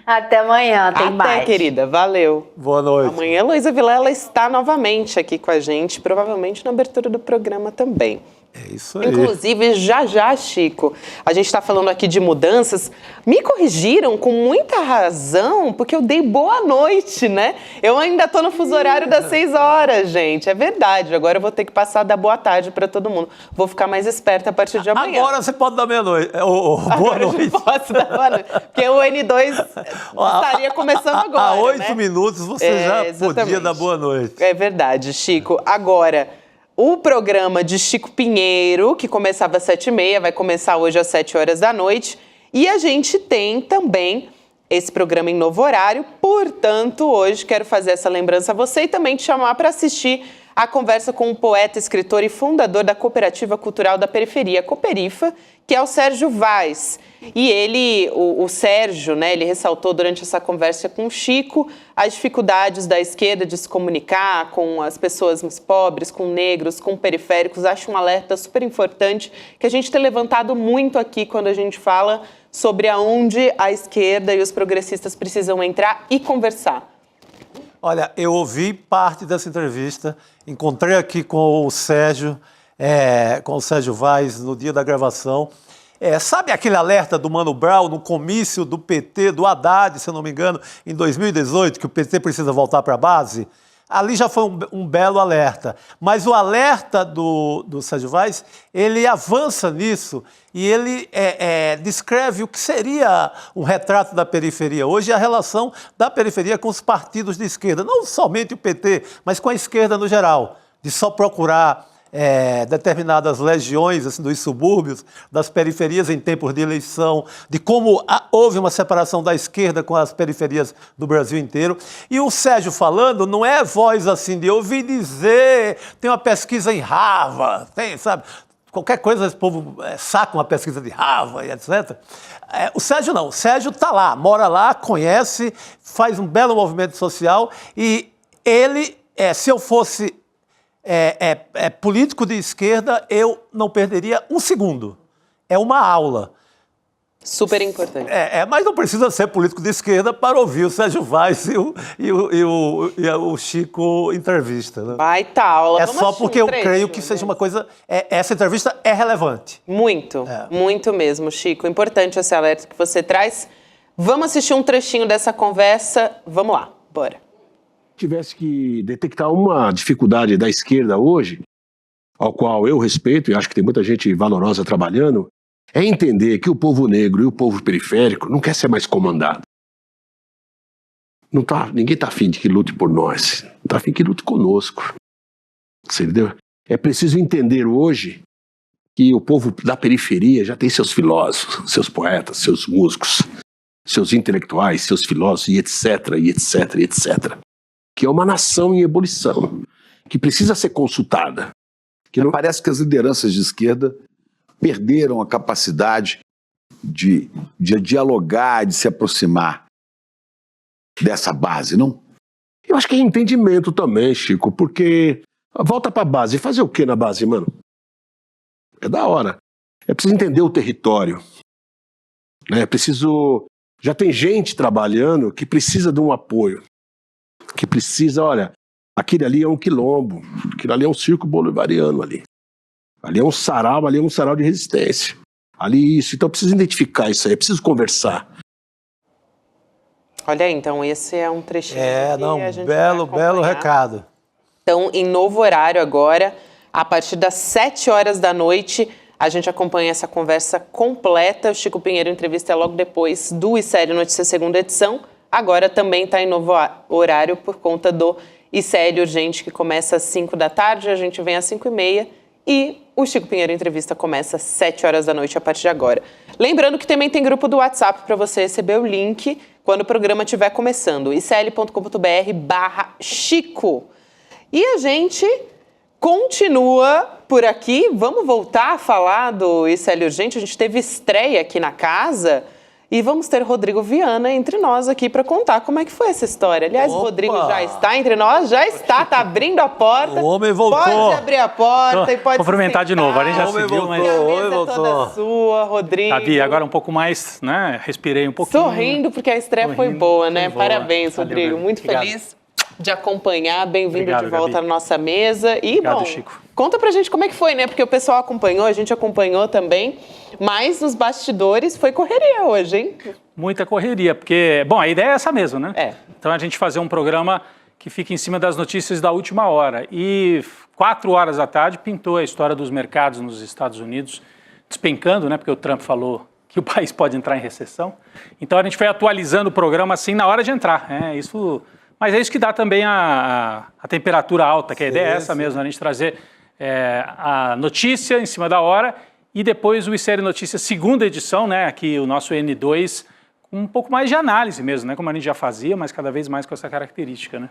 Até amanhã, tem mais. Até, querida. Valeu. Boa noite. Amanhã a Heloísa Vilela está novamente aqui com a gente, provavelmente na abertura do programa também. É isso aí. Inclusive, já, Chico, a gente está falando aqui de mudanças. Me corrigiram com muita razão, porque eu dei boa noite, né? Eu ainda estou no fuso horário das 6 horas, gente. É verdade. Agora eu vou ter que passar a dar boa tarde para todo mundo. Vou ficar mais esperta a partir de amanhã. Agora você pode dar meia-noite. Boa noite. Eu posso dar boa noite. Porque o N2 estaria começando agora, Há 8 né? minutos você já exatamente. podia dar boa noite. É verdade, Chico. Agora, o programa de Chico Pinheiro, que começava às 7h30, vai começar hoje às 7 horas da noite. E a gente tem também esse programa em novo horário. Portanto, hoje quero fazer essa lembrança a você e também te chamar para assistir a conversa com o poeta, escritor e fundador da Cooperativa Cultural da Periferia, Cooperifa, que é o Sérgio Vaz. E ele, o Sérgio, né, ele ressaltou durante essa conversa com o Chico as dificuldades da esquerda de se comunicar com as pessoas mais pobres, com negros, com periféricos. Acho um alerta super importante que a gente tem levantado muito aqui quando a gente fala sobre aonde a esquerda e os progressistas precisam entrar e conversar. Olha, eu ouvi parte dessa entrevista, encontrei aqui com o Sérgio Vaz no dia da gravação. Sabe aquele alerta do Mano Brown no comício do PT, do Haddad, se eu não me engano, em 2018, que o PT precisa voltar para a base? Ali já foi um belo alerta. Mas o alerta do Sérgio Vaz, ele avança nisso e ele descreve o que seria um retrato da periferia hoje e a relação da periferia com os partidos de esquerda. Não somente o PT, mas com a esquerda no geral. De só procurar determinadas legiões assim, dos subúrbios, das periferias em tempos de eleição, de como houve uma separação da esquerda com as periferias do Brasil inteiro. E o Sérgio falando não é voz assim de ouvir dizer, tem uma pesquisa em Harvard, tem, sabe? Qualquer coisa esse povo saca uma pesquisa de Harvard, etc. O Sérgio não, o Sérgio está lá, mora lá, conhece, faz um belo movimento social e ele, se eu fosse político de esquerda, eu não perderia um segundo. É uma aula. Super importante. Mas não precisa ser político de esquerda para ouvir o Sérgio Vaz e o Chico entrevista. Né? Baita aula. Vamos só porque eu creio que seja uma coisa... essa entrevista é relevante. Muito, muito mesmo, Chico. Importante esse alerta que você traz. Vamos assistir um trechinho dessa conversa. Vamos lá, bora. Tivesse que detectar uma dificuldade da esquerda hoje, ao qual eu respeito e acho que tem muita gente valorosa trabalhando, é entender que o povo negro e o povo periférico não quer ser mais comandado. Ninguém está afim de que lute por nós, não está afim que lute conosco. Você entendeu? É preciso entender hoje que o povo da periferia já tem seus filósofos, seus poetas, seus músicos, seus intelectuais, seus filósofos e etc, e etc, e etc. que é uma nação em ebulição, que precisa ser consultada. Parece que as lideranças de esquerda perderam a capacidade de dialogar, de se aproximar dessa base, não? Eu acho que é entendimento também, Chico, porque volta pra base. Fazer o que na base, mano? É da hora. É preciso entender o território. Né? É preciso... Já tem gente trabalhando que precisa de um apoio. Que precisa, olha, aquele ali é um quilombo, aquele ali é um circo bolivariano ali. Ali é um sarau de resistência. Ali isso. Então, eu preciso identificar isso aí, eu preciso conversar. Olha aí, então esse é um trechinho que a gente belo recado. Então, em novo horário agora, a partir das 7 horas da noite, a gente acompanha essa conversa completa. O Chico Pinheiro entrevista logo depois do ICL Notícias segunda edição. Agora também está em novo horário por conta do ICL Urgente, que começa às 5 da tarde, a gente vem às 5h30 e o Chico Pinheiro Entrevista começa às 7 horas da noite a partir de agora. Lembrando que também tem grupo do WhatsApp para você receber o link quando o programa estiver começando, icl.com.br/Chico. E a gente continua por aqui, vamos voltar a falar do ICL Urgente, a gente teve estreia aqui na casa e vamos ter Rodrigo Viana entre nós aqui para contar como é que foi essa história. Aliás, o Rodrigo já está entre nós, está abrindo a porta. O homem voltou. Pode abrir a porta e pode cumprimentar de novo, a gente já se viu, mas... A mesa é toda sua, Rodrigo. Gabi, agora um pouco mais, né, respirei um pouquinho. Sorrindo, porque a estreia foi boa, né? Parabéns, Valeu, Rodrigo. Gabi. Muito Obrigado. feliz de acompanhar. Bem-vindo Obrigado, de volta Gabi. à nossa mesa. E, Obrigado, bom, Chico. conta pra gente como é que foi, né? Porque o pessoal acompanhou, a gente acompanhou também. Mas nos bastidores foi correria hoje, hein? Muita correria, porque, bom, a ideia é essa mesmo, né? É. Então a gente fazer um programa que fica em cima das notícias da última hora. E 4 horas da tarde pintou a história dos mercados nos Estados Unidos despencando, né? Porque o Trump falou que o país pode entrar em recessão. Então a gente foi atualizando o programa assim na hora de entrar. Mas é isso que dá também a temperatura alta, que a ideia é essa mesmo, a gente trazer a notícia em cima da hora e depois o ICL Notícias segunda edição, né? Aqui o nosso N2, com um pouco mais de análise mesmo, né? Como a gente já fazia, mas cada vez mais com essa característica, né?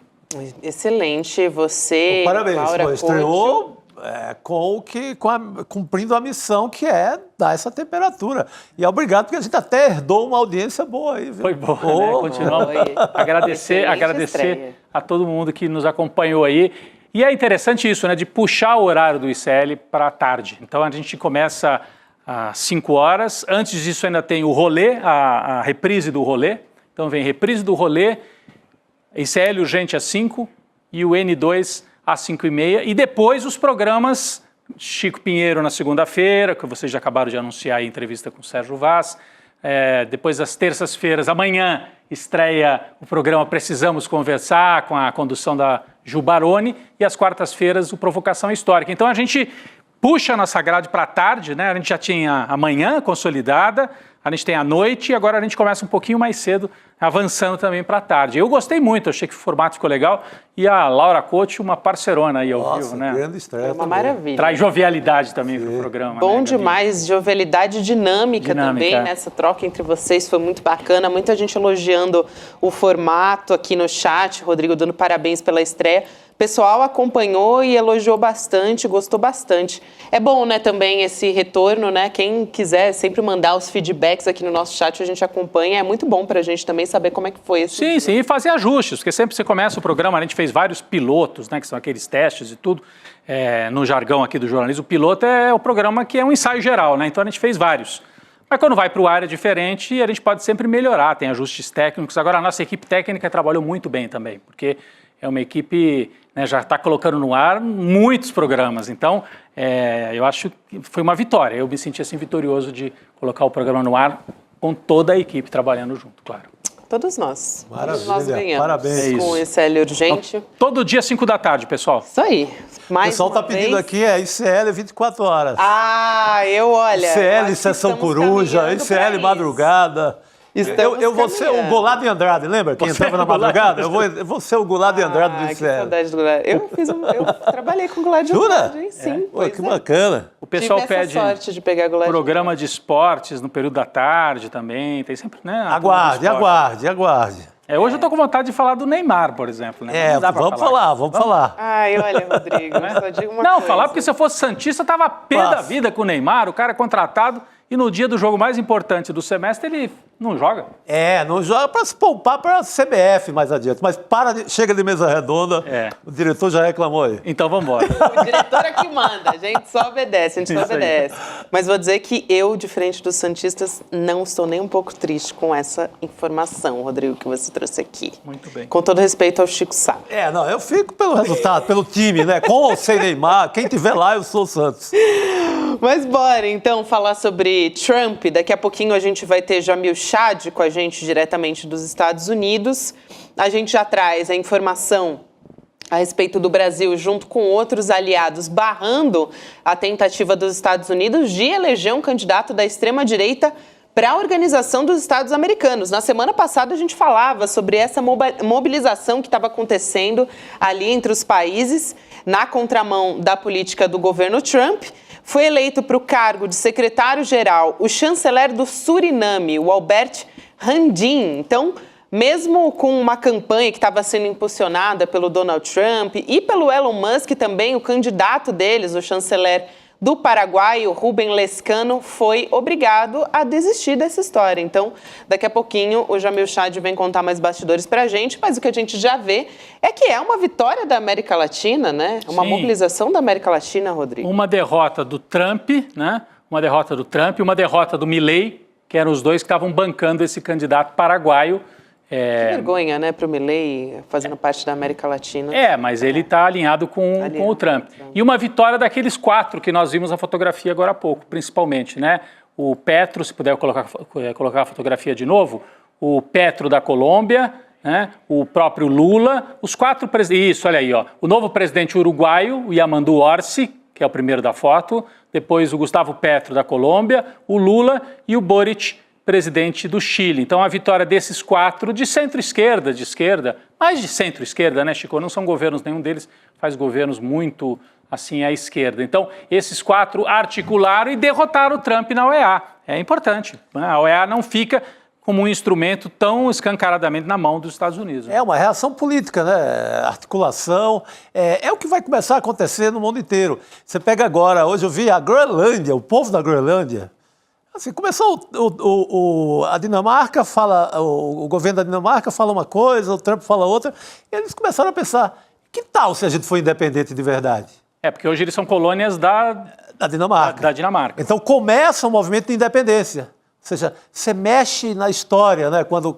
Excelente. Você, Parabéns, Laura estreou cumprindo a missão que é dar essa temperatura. E obrigado, porque a gente até herdou uma audiência boa aí, viu? Foi boa, né? Continuamos. Agradecer a todo mundo que nos acompanhou aí. E é interessante isso, né? De puxar o horário do ICL para a tarde. Então a gente começa às 5 horas. Antes disso ainda tem o rolê, a reprise do rolê. Então vem reprise do rolê, ICL Urgente às 5 e o N2 às 5h30. E depois os programas Chico Pinheiro na segunda-feira, que vocês já acabaram de anunciar a entrevista com o Sérgio Vaz. Depois, às terças-feiras, amanhã, estreia o programa Precisamos Conversar, com a condução da Ju Baroni, e às quartas-feiras, o Provocação Histórica. Então, a gente puxa a nossa grade para a tarde, né? A gente já tinha a manhã consolidada, a gente tem a noite, e agora a gente começa um pouquinho mais cedo, avançando também para a tarde. Eu gostei muito, achei que o formato ficou legal, e a Laura Coach, uma parcerona aí ao vivo, né? Grande estreia. É uma maravilha. Traz jovialidade também para o programa. Bom, né, demais, jovialidade dinâmica também, nessa troca entre vocês, foi muito bacana, muita gente elogiando o formato aqui no chat, Rodrigo dando parabéns pela estreia. O pessoal acompanhou e elogiou bastante, gostou bastante. É bom, né, também esse retorno, né? Quem quiser sempre mandar os feedbacks aqui no nosso chat, a gente acompanha. É muito bom pra gente também saber como é que foi esse dia. Sim, e fazer ajustes, porque sempre você começa o programa, a gente fez vários pilotos, né, que são aqueles testes e tudo, no jargão aqui do jornalismo. O piloto é o programa que é um ensaio geral, né? Então a gente fez vários. Mas quando vai para o ar é diferente e a gente pode sempre melhorar, tem ajustes técnicos. Agora a nossa equipe técnica trabalhou muito bem também, porque é uma equipe, né, já está colocando no ar muitos programas. Então, eu acho que foi uma vitória. Eu me senti assim vitorioso de colocar o programa no ar com toda a equipe trabalhando junto, claro. Todos nós. Maravilha. Todos nós ganhamos. Parabéns. Com o ICL Urgente. Então, todo dia, 5 da tarde, pessoal. Isso aí. O pessoal está pedindo aqui, ICL 24 horas. Olha... ICL Sessão Coruja, ICL Madrugada. Eu vou ser o Goulart de Andrade, lembra? Quem entrava na madrugada? Eu vou ser o Goulart de Andrade do ICL. Que saudade do Goulart. Eu trabalhei com o Goulart de Andrade, hein? Sim. Pô, que bacana. O pessoal Tive essa pede sorte de pegar Goulart programa de esportes no período da tarde também. Tem sempre, né? Aguarde. Hoje eu tô com vontade de falar do Neymar, por exemplo. Né? Não dá pra vamos falar. Ai, olha, Rodrigo, só digo uma Não, coisa. falar porque se eu fosse santista, eu tava pé da vida com o Neymar, o cara é contratado, e no dia do jogo mais importante do semestre ele não joga. Não joga para se poupar para a CBF mais adiante. Mas chega de mesa redonda, o diretor já reclamou aí. Então vamos embora. O diretor é que manda, a gente só obedece, Mas vou dizer que eu, diferente dos santistas, não estou nem um pouco triste com essa informação, Rodrigo, que você trouxe aqui. Muito bem. Com todo respeito ao Chico Sá. Eu fico pelo resultado, pelo time, né? Com ou sem Neymar, quem tiver lá, eu sou o Santos. Mas bora, então, falar sobre Trump. Daqui a pouquinho a gente vai ter Jamil Chad com a gente diretamente dos Estados Unidos. A gente já traz a informação a respeito do Brasil junto com outros aliados, barrando a tentativa dos Estados Unidos de eleger um candidato da extrema-direita para a Organização dos Estados Americanos. Na semana passada a gente falava sobre essa mobilização que estava acontecendo ali entre os países, na contramão da política do governo Trump. Foi eleito para o cargo de secretário-geral o chanceler do Suriname, o Albert Randin. Então, mesmo com uma campanha que estava sendo impulsionada pelo Donald Trump e pelo Elon Musk também, o candidato deles, o chanceler do Paraguai, o Rubem Lescano, foi obrigado a desistir dessa história. Então, daqui a pouquinho, o Jamil Chad vem contar mais bastidores pra gente, mas o que a gente já vê é que é uma vitória da América Latina, né? Uma mobilização da América Latina, Rodrigo. Uma derrota do Trump, né? Uma derrota do Milei, que eram os dois que estavam bancando esse candidato paraguaio. Que vergonha, né, para o Milei, fazendo parte da América Latina. Mas ele está alinhado com o Trump. E uma vitória daqueles 4 que nós vimos na fotografia agora há pouco, principalmente, né? O Petro, se puder colocar a fotografia de novo, o Petro da Colômbia, né? O próprio Lula, os 4 presidentes. Isso, olha aí, ó. O novo presidente uruguaio, o Yamandu Orsi, que é o primeiro da foto, depois o Gustavo Petro da Colômbia, o Lula e o Boric, presidente do Chile. Então, a vitória desses 4 de centro-esquerda, de esquerda, mais de centro-esquerda, né, Chico? Não são governos, nenhum deles faz governos muito, assim, à esquerda. Então, esses 4 articularam e derrotaram o Trump na OEA. É importante. A OEA não fica como um instrumento tão escancaradamente na mão dos Estados Unidos. É uma reação política, né? Articulação. É o que vai começar a acontecer no mundo inteiro. Você pega agora, hoje eu vi a Groenlândia, o povo da Groenlândia. Assim, começou a Dinamarca fala, o governo da Dinamarca fala uma coisa, o Trump fala outra, e eles começaram a pensar, que tal se a gente for independente de verdade? Porque hoje eles são colônias da Dinamarca. Da Dinamarca. Então começa um movimento de independência. Ou seja, você mexe na história, né? Quando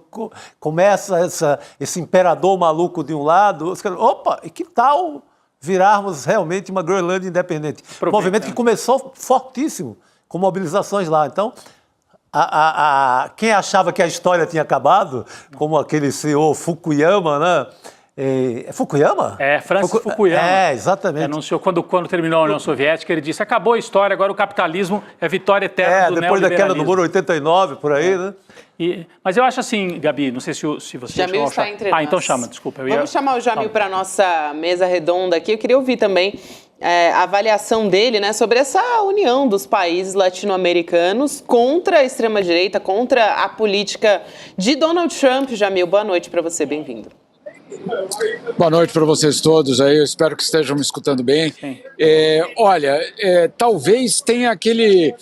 começa esse imperador maluco de um lado, os caras, opa, e que tal virarmos realmente uma Groenlândia independente? Um movimento que começou fortíssimo, com mobilizações lá. Então, quem achava que a história tinha acabado, como aquele senhor Fukuyama, né? É Fukuyama? Francis Fukuyama. Exatamente. Anunciou quando terminou a União Soviética, ele disse, acabou a história, agora o capitalismo é vitória eterna do depois da queda do muro 89, por aí, né? Mas eu acho assim, Gabi, não sei se você... Jamil está entre nós. Então chama, desculpa. Vamos chamar o Jamil para a nossa mesa redonda aqui. Eu queria ouvir também a avaliação dele, né, sobre essa união dos países latino-americanos contra a extrema-direita, contra a política de Donald Trump. Jamil, boa noite para você, bem-vindo. Boa noite para vocês todos aí, eu espero que estejam me escutando bem. Olha, talvez tenha aquele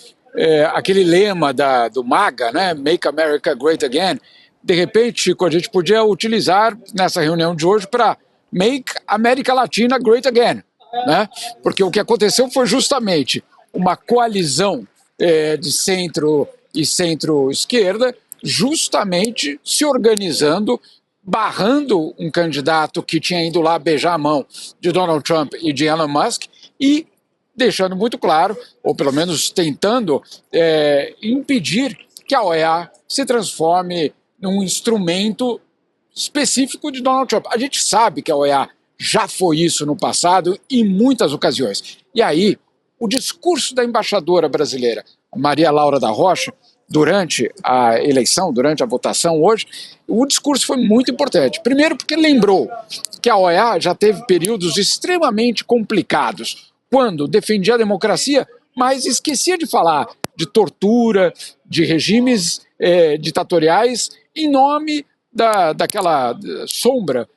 lema do MAGA, né? Make America Great Again. De repente, Chico, a gente podia utilizar nessa reunião de hoje para Make América Latina Great Again, né? Porque o que aconteceu foi justamente uma coalizão de centro e centro-esquerda, justamente se organizando, barrando um candidato que tinha ido lá beijar a mão de Donald Trump e de Elon Musk e deixando muito claro, ou pelo menos tentando impedir que a OEA se transforme num instrumento específico de Donald Trump. A gente sabe que a OEA já foi isso no passado em muitas ocasiões. E aí, o discurso da embaixadora brasileira, Maria Laura da Rocha, durante a eleição, durante a votação hoje, o discurso foi muito importante. Primeiro porque lembrou que a OEA já teve períodos extremamente complicados, quando defendia a democracia, mas esquecia de falar de tortura, de regimes ditatoriais, em nome daquela sombra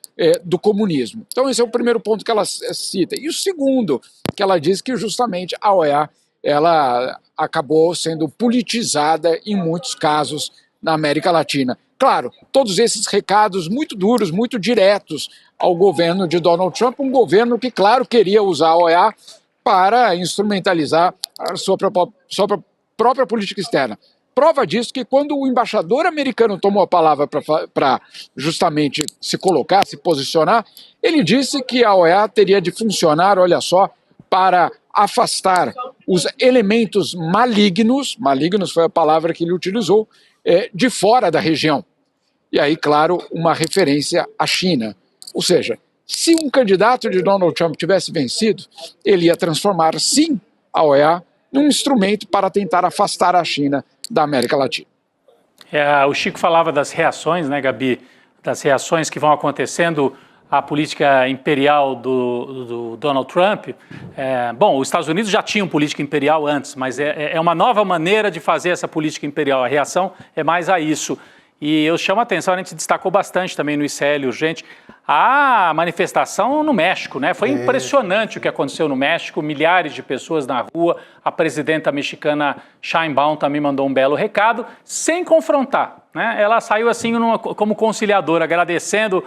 do comunismo. Então esse é o primeiro ponto que ela cita. E o segundo, que ela diz que justamente a OEA ela acabou sendo politizada em muitos casos na América Latina. Claro, todos esses recados muito duros, muito diretos ao governo de Donald Trump, um governo que, claro, queria usar a OEA para instrumentalizar a sua própria política externa. Prova disso que quando o embaixador americano tomou a palavra para justamente se colocar, se posicionar, ele disse que a OEA teria de funcionar, olha só, para afastar os elementos malignos foi a palavra que ele utilizou, de fora da região. E aí, claro, uma referência à China. Ou seja, se um candidato de Donald Trump tivesse vencido, ele ia transformar, sim, a OEA num instrumento para tentar afastar a China da América Latina. O Chico falava das reações, né, Gabi? Das reações que vão acontecendo à política imperial do Donald Trump. Bom, os Estados Unidos já tinham política imperial antes, mas é uma nova maneira de fazer essa política imperial. A reação é mais a isso. E eu chamo a atenção, a gente destacou bastante também no ICL Urgente, a manifestação no México, né? Foi impressionante o que aconteceu no México, milhares de pessoas na rua, a presidenta mexicana Sheinbaum também mandou um belo recado, sem confrontar, né? Ela saiu assim como conciliadora, agradecendo,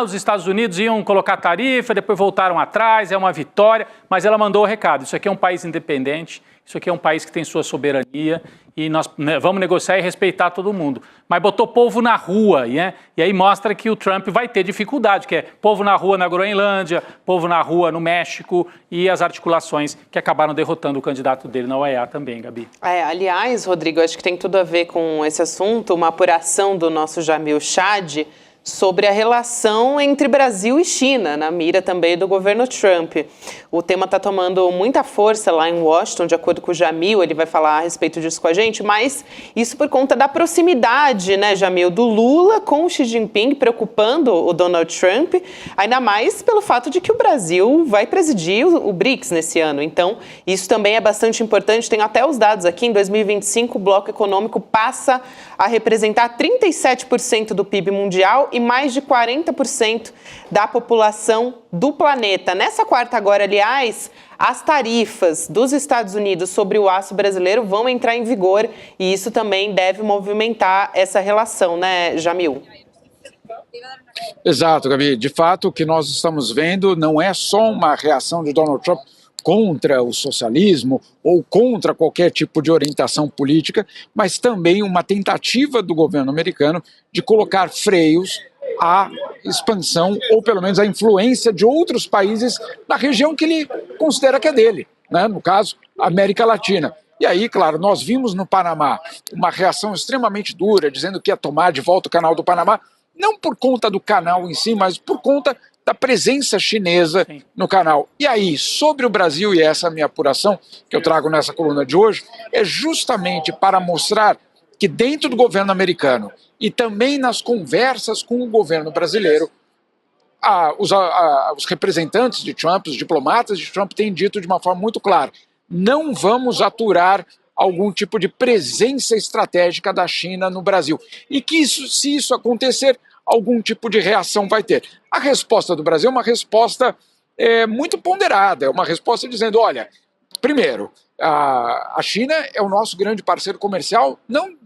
os Estados Unidos iam colocar tarifa, depois voltaram atrás, é uma vitória, mas ela mandou o recado, isso aqui é um país independente, isso aqui é um país que tem sua soberania e nós vamos negociar e respeitar todo mundo. Mas botou povo na rua, né? E aí mostra que o Trump vai ter dificuldade, que é povo na rua na Groenlândia, povo na rua no México e as articulações que acabaram derrotando o candidato dele na OEA também, Gabi. Aliás, Rodrigo, acho que tem tudo a ver com esse assunto, uma apuração do nosso Jamil Chad sobre a relação entre Brasil e China, na mira também do governo Trump. O tema está tomando muita força lá em Washington, de acordo com o Jamil, ele vai falar a respeito disso com a gente, mas isso por conta da proximidade, né, Jamil, do Lula com o Xi Jinping, preocupando o Donald Trump, ainda mais pelo fato de que o Brasil vai presidir o BRICS nesse ano. Então, isso também é bastante importante. Tem até os dados aqui, em 2025, o bloco econômico passa a representar 37% do PIB mundial e mais de 40% da população do planeta. Nessa quarta agora, aliás, as tarifas dos Estados Unidos sobre o aço brasileiro vão entrar em vigor e isso também deve movimentar essa relação, né, Jamil? Exato, Gabi. De fato, o que nós estamos vendo não é só uma reação de Donald Trump contra o socialismo ou contra qualquer tipo de orientação política, mas também uma tentativa do governo americano de colocar freios à expansão ou pelo menos à influência de outros países na região que ele considera que é dele, né? No caso, a América Latina. E aí, claro, nós vimos no Panamá uma reação extremamente dura, dizendo que ia tomar de volta o canal do Panamá, não por conta do canal em si, mas por conta da presença chinesa no canal. E aí, sobre o Brasil, e essa é a minha apuração que eu trago nessa coluna de hoje, é justamente para mostrar que dentro do governo americano e também nas conversas com o governo brasileiro, os representantes de Trump, os diplomatas de Trump têm dito de uma forma muito clara, não vamos aturar algum tipo de presença estratégica da China no Brasil. E que se isso acontecer, algum tipo de reação vai ter. A resposta do Brasil é uma resposta muito ponderada, é uma resposta dizendo, olha, primeiro, a China é o nosso grande parceiro comercial, não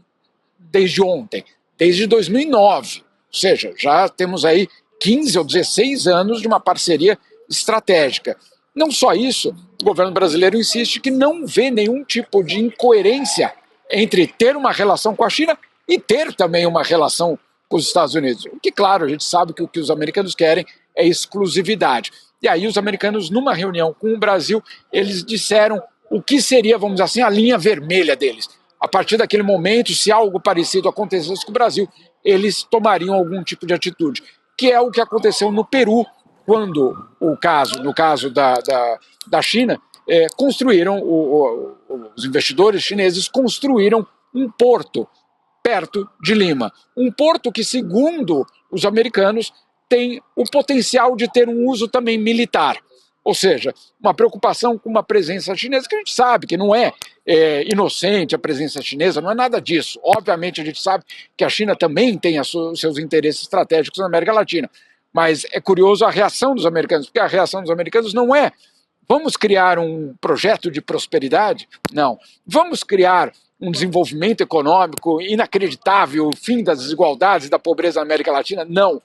desde ontem, desde 2009, ou seja, já temos aí 15 ou 16 anos de uma parceria estratégica. Não só isso, o governo brasileiro insiste que não vê nenhum tipo de incoerência entre ter uma relação com a China e ter também uma relação com os Estados Unidos. O que, claro, a gente sabe que o que os americanos querem é exclusividade. E aí os americanos, numa reunião com o Brasil, eles disseram o que seria, vamos dizer assim, a linha vermelha deles. A partir daquele momento, se algo parecido acontecesse com o Brasil, eles tomariam algum tipo de atitude, que é o que aconteceu no Peru, quando no caso da China, construíram, os investidores chineses construíram um porto perto de Lima. Um porto que, segundo os americanos, tem o potencial de ter um uso também militar. Ou seja, uma preocupação com uma presença chinesa que a gente sabe que não é inocente a presença chinesa, não é nada disso. Obviamente a gente sabe que a China também tem os seus interesses estratégicos na América Latina, mas é curioso a reação dos americanos, porque a reação dos americanos não é vamos criar um projeto de prosperidade, não. Vamos criar um desenvolvimento econômico inacreditável, o fim das desigualdades e da pobreza na América Latina, não.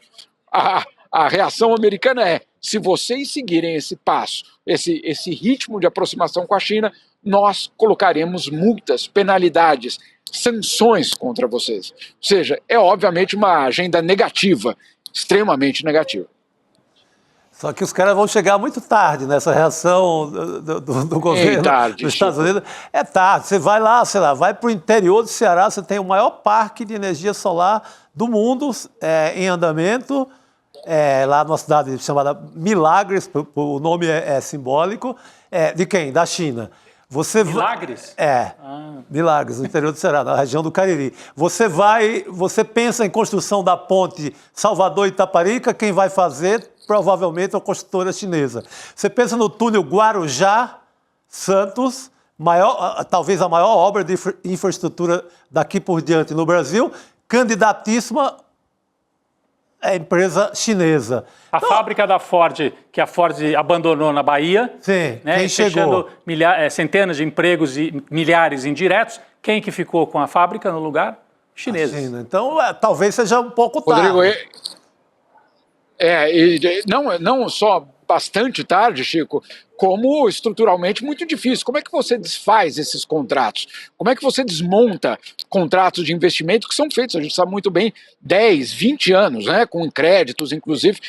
A reação americana é, se vocês seguirem esse passo, esse ritmo de aproximação com a China, nós colocaremos multas, penalidades, sanções contra vocês. Ou seja, é obviamente uma agenda negativa, extremamente negativa. Só que os caras vão chegar muito tarde nessa reação do governo dos Estados Unidos. É tarde. Você vai lá, sei lá, vai para o interior do Ceará, você tem o maior parque de energia solar do mundo em andamento, lá numa cidade chamada Milagres, o nome é simbólico. De quem? Da China. Milagres? Milagres, no interior do Ceará, na região do Cariri. Você pensa em construção da ponte Salvador-Itaparica, quem vai fazer provavelmente a construtora chinesa. Você pensa no túnel Guarujá-Santos, talvez a maior obra de infraestrutura daqui por diante no Brasil, candidatíssima à empresa chinesa. A fábrica da Ford, que a Ford abandonou na Bahia, sim, né, fechando centenas de empregos e milhares indiretos, quem que ficou com a fábrica no lugar? Chineses. Então, talvez seja um pouco tarde. Rodrigo, não só bastante tarde, Chico, como estruturalmente muito difícil. Como é que você desfaz esses contratos? Como é que você desmonta contratos de investimento que são feitos, a gente sabe muito bem, 10, 20 anos, né, com créditos, inclusive,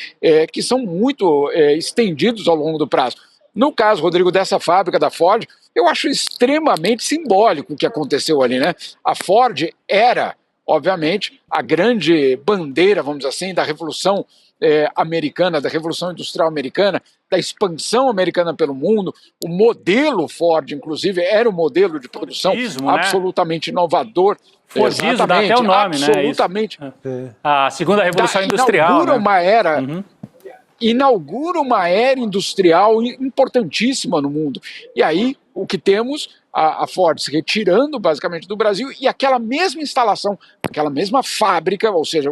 que são muito estendidos ao longo do prazo. No caso, Rodrigo, dessa fábrica da Ford, eu acho extremamente simbólico o que aconteceu ali, né? A Ford era, obviamente, a grande bandeira, vamos dizer assim, da Revolução americana, da Revolução Industrial Americana, da expansão americana pelo mundo. O modelo Ford, inclusive, era um modelo de produção absolutamente inovador. Fordismo, dá até o nome, absolutamente, né? A segunda Revolução Industrial. Inaugura uma era industrial importantíssima no mundo. E aí, o que temos, a Ford se retirando basicamente do Brasil e aquela mesma instalação, aquela mesma fábrica, ou seja,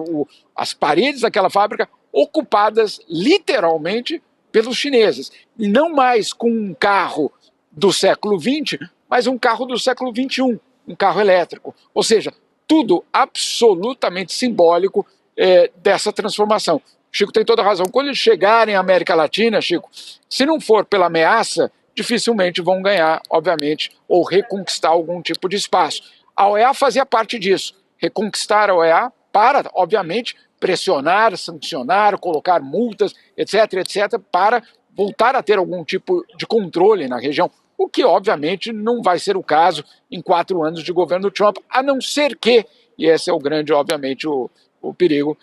as paredes daquela fábrica ocupadas literalmente pelos chineses. E não mais com um carro do século XX, mas um carro do século XXI, um carro elétrico. Ou seja, tudo absolutamente simbólico dessa transformação. Chico tem toda a razão. Quando eles chegarem à América Latina, Chico, se não for pela ameaça, dificilmente vão ganhar, obviamente, ou reconquistar algum tipo de espaço. A OEA fazia parte disso, reconquistar a OEA para, obviamente, pressionar, sancionar, colocar multas, etc., etc., para voltar a ter algum tipo de controle na região, o que, obviamente, não vai ser o caso em 4 anos de governo Trump, a não ser que, e esse é o grande, obviamente, o perigo,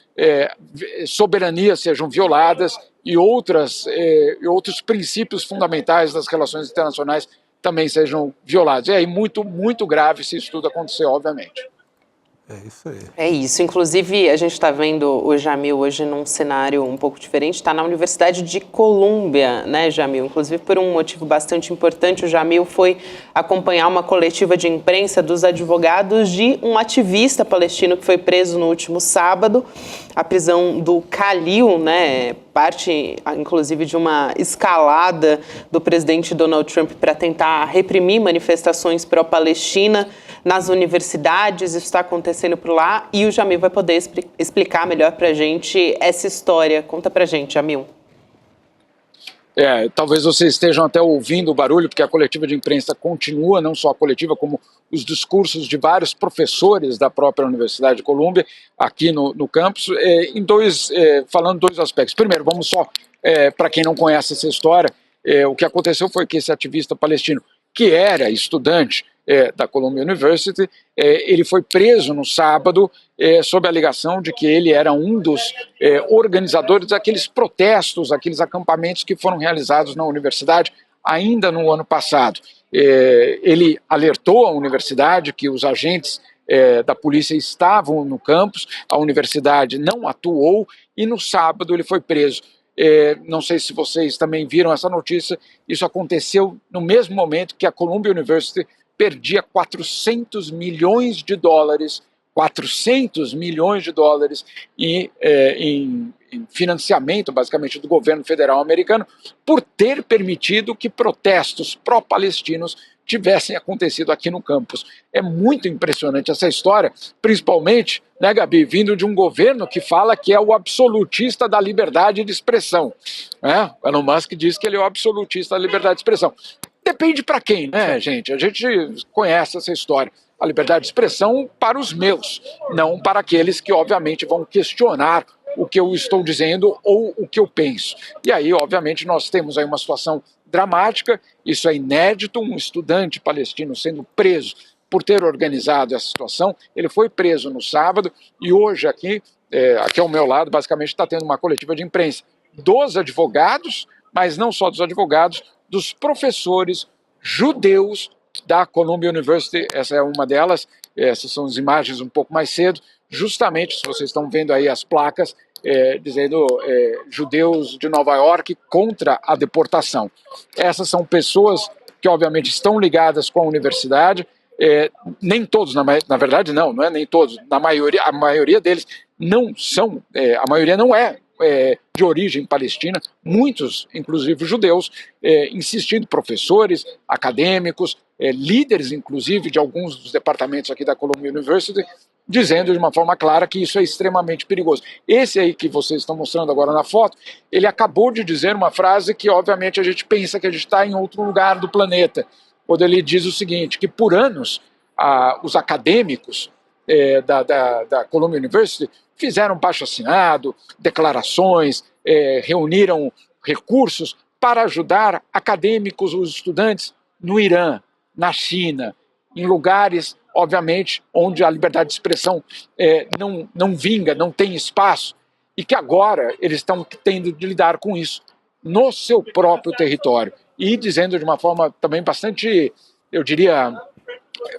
soberanias sejam violadas e outros princípios fundamentais das relações internacionais também sejam violados. E aí muito, muito grave se isso tudo acontecer, obviamente. É isso aí. É isso. Inclusive, a gente está vendo o Jamil hoje num cenário um pouco diferente. Está na Universidade de Colômbia, né, Jamil? Inclusive, por um motivo bastante importante, o Jamil foi acompanhar uma coletiva de imprensa dos advogados de um ativista palestino que foi preso no último sábado. A prisão do Khalil, né, parte, inclusive, de uma escalada do presidente Donald Trump para tentar reprimir manifestações pró-Palestina nas universidades. Isso está acontecendo por lá e o Jamil vai poder explicar melhor para a gente essa história. Conta para a gente, Jamil. Talvez vocês estejam até ouvindo o barulho, porque a coletiva de imprensa continua, não só a coletiva, como os discursos de vários professores da própria Universidade de Colômbia, aqui no campus, falando 2 aspectos. Primeiro, vamos só, para quem não conhece essa história, o que aconteceu foi que esse ativista palestino, que era estudante da Columbia University, ele foi preso no sábado sob a alegação de que ele era um dos organizadores daqueles protestos, aqueles acampamentos que foram realizados na universidade ainda no ano passado. Ele alertou a universidade que os agentes da polícia estavam no campus, a universidade não atuou e no sábado ele foi preso. Não sei se vocês também viram essa notícia, isso aconteceu no mesmo momento que a Columbia University perdia 400 milhões de dólares em financiamento, basicamente, do governo federal americano, por ter permitido que protestos pró-palestinos tivessem acontecido aqui no campus. É muito impressionante essa história, principalmente, né, Gabi, vindo de um governo que fala que é o absolutista da liberdade de expressão. Né? O Elon Musk diz que ele é o absolutista da liberdade de expressão. Depende para quem, né, gente? A gente conhece essa história. A liberdade de expressão para os meus, não para aqueles que, obviamente, vão questionar o que eu estou dizendo ou o que eu penso. E aí, obviamente, nós temos aí uma situação dramática, isso é inédito, um estudante palestino sendo preso por ter organizado essa situação. Ele foi preso no sábado e hoje aqui ao meu lado, basicamente está tendo uma coletiva de imprensa dos advogados, mas não só dos advogados, dos professores judeus da Columbia University. Essa é uma delas, essas são as imagens um pouco mais cedo, justamente, se vocês estão vendo aí as placas, dizendo judeus de Nova York contra a deportação. Essas são pessoas que obviamente estão ligadas com a universidade, nem todos, na verdade não é nem todos, a maioria deles não são, a maioria não é de origem palestina, muitos, inclusive judeus, insistindo, professores, acadêmicos, líderes, inclusive, de alguns dos departamentos aqui da Columbia University, dizendo de uma forma clara que isso é extremamente perigoso. Esse aí que vocês estão mostrando agora na foto, ele acabou de dizer uma frase que, obviamente, a gente pensa que a gente está em outro lugar do planeta, quando ele diz o seguinte, que por anos os acadêmicos da Columbia University fizeram abaixo-assinado, declarações, reuniram recursos para ajudar acadêmicos, os estudantes, no Irã, na China, em lugares, obviamente, onde a liberdade de expressão não vinga, não tem espaço, e que agora eles estão tendo de lidar com isso no seu próprio território. E dizendo de uma forma também bastante, eu diria,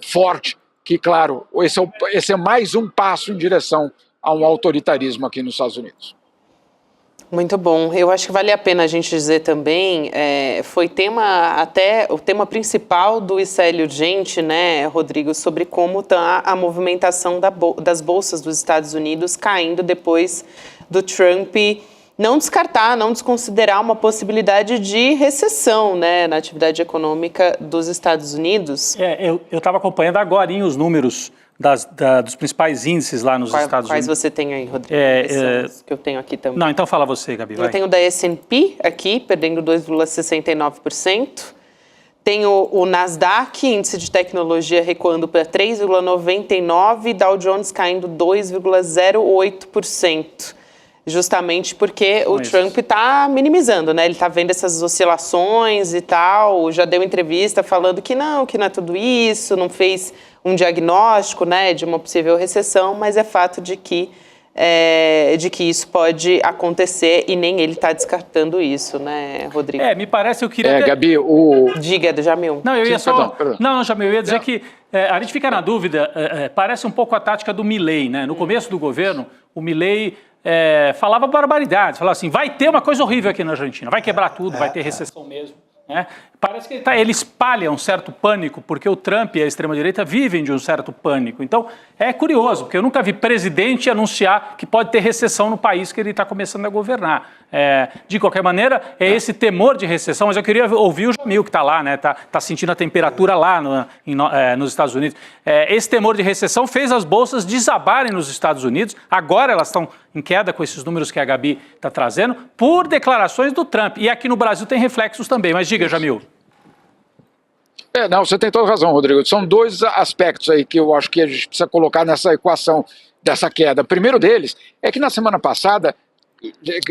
forte, que, claro, esse é mais um passo em direção a um autoritarismo aqui nos Estados Unidos. Muito bom. Eu acho que vale a pena a gente dizer também, foi o tema principal do ICL Urgente, né, Rodrigo, sobre como está a movimentação das bolsas dos Estados Unidos caindo depois do Trump não descartar, não desconsiderar uma possibilidade de recessão, né, na atividade econômica dos Estados Unidos. Eu estava acompanhando agorinha os números dos principais índices lá nos Estados Unidos. Quais você tem aí, Rodrigo? Que eu tenho aqui também. Não, então fala você, Gabi. Eu tenho da S&P aqui, perdendo 2,69%. Tenho o Nasdaq, índice de tecnologia, recuando para 3,99%, Dow Jones caindo 2,08%. Justamente porque o Trump está minimizando, né? Ele está vendo essas oscilações e tal, já deu entrevista falando que não é tudo isso, não fez um diagnóstico, né, de uma possível recessão, mas é fato de que isso pode acontecer e nem ele está descartando isso, né, Rodrigo? Me parece, eu queria... Gabi, Diga, Jamil. Não, eu ia só... Não, Jamil, eu ia dizer que a gente fica na dúvida, parece um pouco a tática do Milei, né? No começo do governo, o Milei falava barbaridades, falava assim, vai ter uma coisa horrível aqui na Argentina, vai quebrar tudo, vai ter recessão mesmo. Né? Parece que ele espalha um certo pânico, porque o Trump e a extrema-direita vivem de um certo pânico. Então, é curioso, porque eu nunca vi presidente anunciar que pode ter recessão no país que ele está começando a governar. De qualquer maneira, é esse temor de recessão, mas eu queria ouvir o Jamil, que está lá, né? Tá sentindo a temperatura lá nos Estados Unidos. Esse temor de recessão fez as bolsas desabarem nos Estados Unidos, agora elas estão em queda com esses números que a Gabi está trazendo, por declarações do Trump. E aqui no Brasil tem reflexos também, mas diga, Jamil. Não, você tem toda razão, Rodrigo. São dois aspectos aí que eu acho que a gente precisa colocar nessa equação dessa queda. O primeiro deles é que na semana passada,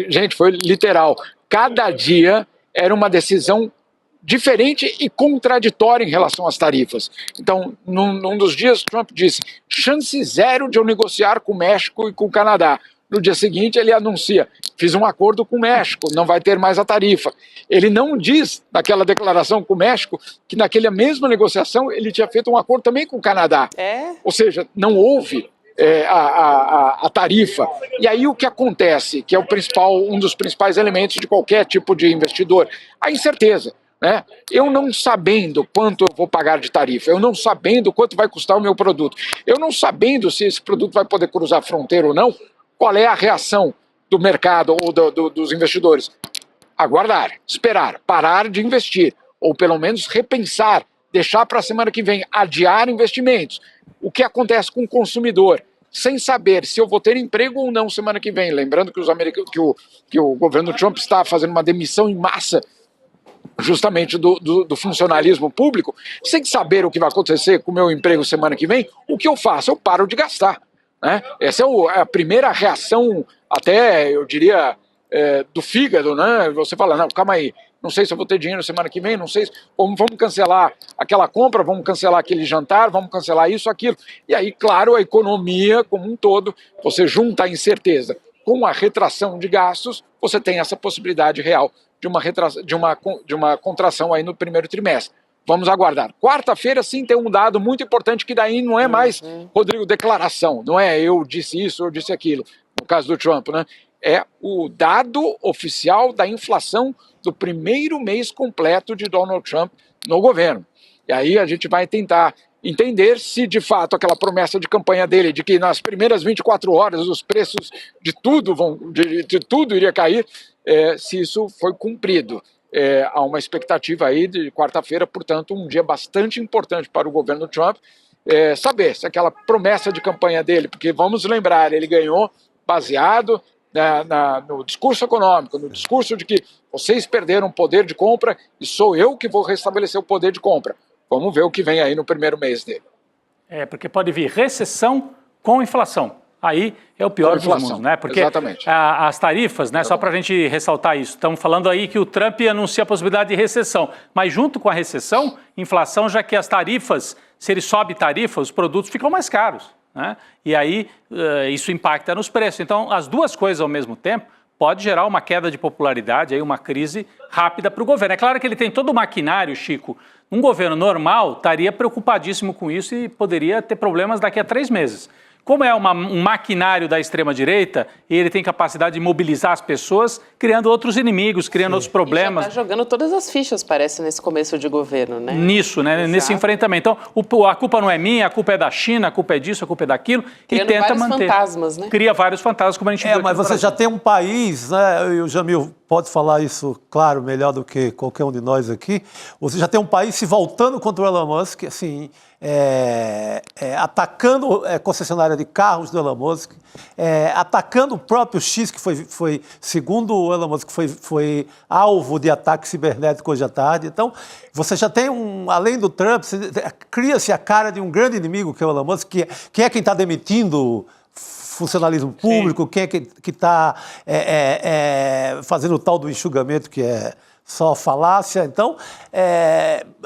gente, foi literal, cada dia era uma decisão diferente e contraditória em relação às tarifas. Então, num dos dias, Trump disse, chance zero de eu negociar com o México e com o Canadá. No dia seguinte, ele anuncia, fiz um acordo com o México, não vai ter mais a tarifa. Ele não diz, naquela declaração com o México, que naquela mesma negociação ele tinha feito um acordo também com o Canadá. Ou seja, não houve a tarifa. E aí o que acontece, que é um dos principais elementos de qualquer tipo de investidor, a incerteza. Né? Eu não sabendo quanto eu vou pagar de tarifa, eu não sabendo quanto vai custar o meu produto, eu não sabendo se esse produto vai poder cruzar a fronteira ou não, qual é a reação do mercado ou dos investidores? Aguardar, esperar, parar de investir, ou pelo menos repensar, deixar para a semana que vem, adiar investimentos. O que acontece com o consumidor? Sem saber se eu vou ter emprego ou não semana que vem. Lembrando que que o governo Trump está fazendo uma demissão em massa justamente do funcionalismo público, sem saber o que vai acontecer com o meu emprego semana que vem, o que eu faço? Eu paro de gastar. Né? Essa é a primeira reação, até eu diria, do fígado, né? Você fala, não, calma aí, não sei se eu vou ter dinheiro semana que vem, não sei se vamos cancelar aquela compra, vamos cancelar aquele jantar, vamos cancelar isso, aquilo. E aí, claro, a economia como um todo, você junta a incerteza com a retração de gastos, você tem essa possibilidade real de uma contração aí no primeiro trimestre. Vamos aguardar. Quarta-feira, sim, tem um dado muito importante que daí não é mais, Rodrigo, declaração. Não é eu disse isso, eu disse aquilo, no caso do Trump, né? É o dado oficial da inflação do primeiro mês completo de Donald Trump no governo. E aí a gente vai tentar entender se, de fato, aquela promessa de campanha dele, de que nas primeiras 24 horas os preços de tudo iria cair, se isso foi cumprido. Há uma expectativa aí de quarta-feira, portanto, um dia bastante importante para o governo Trump, saber se aquela promessa de campanha dele, porque vamos lembrar, ele ganhou baseado no discurso econômico, no discurso de que vocês perderam poder de compra e sou eu que vou restabelecer o poder de compra. Vamos ver o que vem aí no primeiro mês dele. Porque pode vir recessão com inflação. Aí é o pior dos mundos, né? Porque as tarifas, né? Só para a gente ressaltar isso, estamos falando aí que o Trump anuncia a possibilidade de recessão, mas junto com a recessão, inflação, já que as tarifas, se ele sobe tarifa, os produtos ficam mais caros, né? E aí isso impacta nos preços. Então, as duas coisas ao mesmo tempo pode gerar uma queda de popularidade, aí uma crise rápida para o governo. É claro que ele tem todo o maquinário, Chico. Um governo normal estaria preocupadíssimo com isso e poderia ter problemas daqui a 3 meses. Como é um maquinário da extrema-direita, e ele tem capacidade de mobilizar as pessoas, criando outros inimigos, criando outros problemas. E já está jogando todas as fichas, parece, nesse começo de governo, né? Nisso, né? Exato. Nesse enfrentamento. Então, a culpa não é minha, a culpa é da China, a culpa é disso, a culpa é daquilo. Criando e tenta vários manter. Fantasmas, né? Cria vários fantasmas, como a gente viu. Mas você já tem um país, né? E o Jamil pode falar isso, claro, melhor do que qualquer um de nós aqui. Você já tem um país se voltando contra o Elon Musk, assim, atacando a concessionária de carros do Elon Musk, atacando o próprio X, que foi segundo o Elon Musk, foi alvo de ataque cibernético hoje à tarde. Então, você já tem além do Trump, cria-se a cara de um grande inimigo, que é o Elon Musk, que é quem está demitindo funcionalismo público, Sim. Quem é que está fazendo o tal do enxugamento, que é só falácia. Então,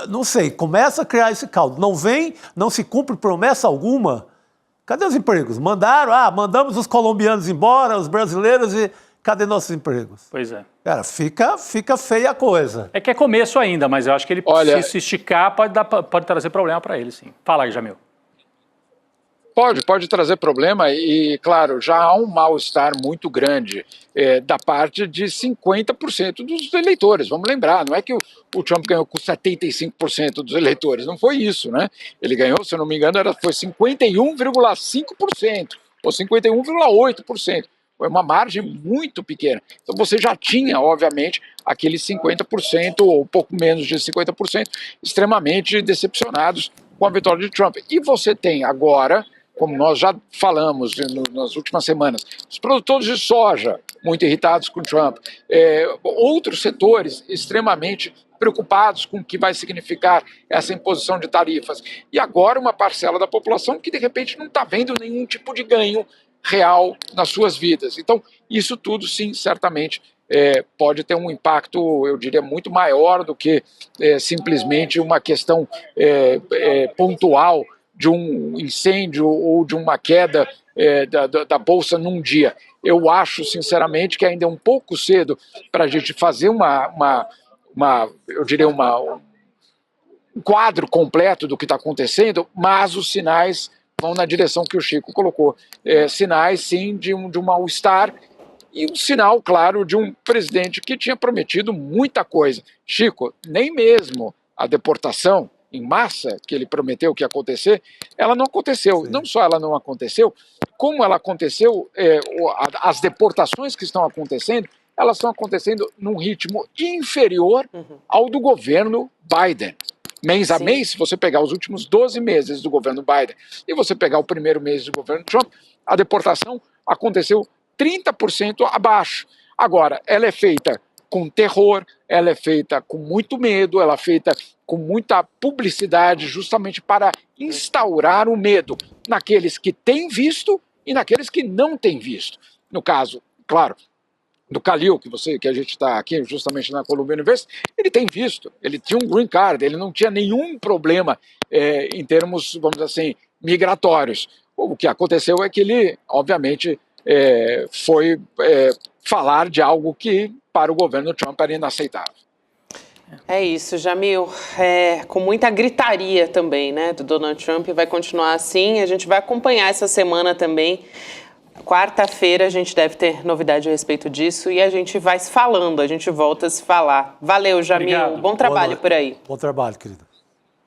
não sei, começa a criar esse caldo. Não se cumpre promessa alguma. Cadê os empregos? Mandamos os colombianos embora, os brasileiros, e cadê nossos empregos? Pois é. Cara, fica feia a coisa. É que é começo ainda, mas eu acho que ele, se esticar, pode trazer problema para ele, sim. Fala aí, Jamil. Pode trazer problema e, claro, já há um mal-estar muito grande da parte de 50% dos eleitores. Vamos lembrar, não é que o Trump ganhou com 75% dos eleitores, não foi isso, né? Ele ganhou, se eu não me engano, foi 51,5% ou 51,8%. Foi uma margem muito pequena. Então você já tinha, obviamente, aqueles 50% ou pouco menos de 50% extremamente decepcionados com a vitória de Trump. E você tem agora, como nós já falamos nas últimas semanas, os produtores de soja muito irritados com Trump, outros setores extremamente preocupados com o que vai significar essa imposição de tarifas. E agora uma parcela da população que, de repente, não está vendo nenhum tipo de ganho real nas suas vidas. Então, isso tudo, sim, certamente pode ter um impacto, eu diria, muito maior do que simplesmente uma questão pontual de um incêndio ou de uma queda da Bolsa num dia. Eu acho, sinceramente, que ainda é um pouco cedo para a gente fazer um quadro completo do que está acontecendo, mas os sinais vão na direção que o Chico colocou. Sinais, sim, de um mal-estar e um sinal, claro, de um presidente que tinha prometido muita coisa. Chico, nem mesmo a deportação em massa que ele prometeu que ia acontecer, ela não aconteceu. Sim. Não só ela não aconteceu, como ela aconteceu, as deportações que estão acontecendo, elas estão acontecendo num ritmo inferior ao do governo Biden. Mês a mês, se você pegar os últimos 12 meses do governo Biden e você pegar o primeiro mês do governo Trump, a deportação aconteceu 30% abaixo. Agora, ela é feita com terror, ela é feita com muito medo, ela é feita com muita publicidade, justamente para instaurar o medo naqueles que têm visto e naqueles que não têm visto. No caso, claro, do Khalil, que a gente está aqui justamente na Columbia University, ele tem visto, ele tinha um green card, ele não tinha nenhum problema em termos, vamos dizer assim, migratórios. O que aconteceu é que ele, obviamente, foi falar de algo que para o governo Trump era inaceitável. É isso, Jamil. Com muita gritaria também, né, do Donald Trump, vai continuar assim. A gente vai acompanhar essa semana também. Quarta-feira a gente deve ter novidade a respeito disso e a gente vai se falando, a gente volta a se falar. Valeu, Jamil. Obrigado. Bom trabalho por aí. Bom trabalho, querido.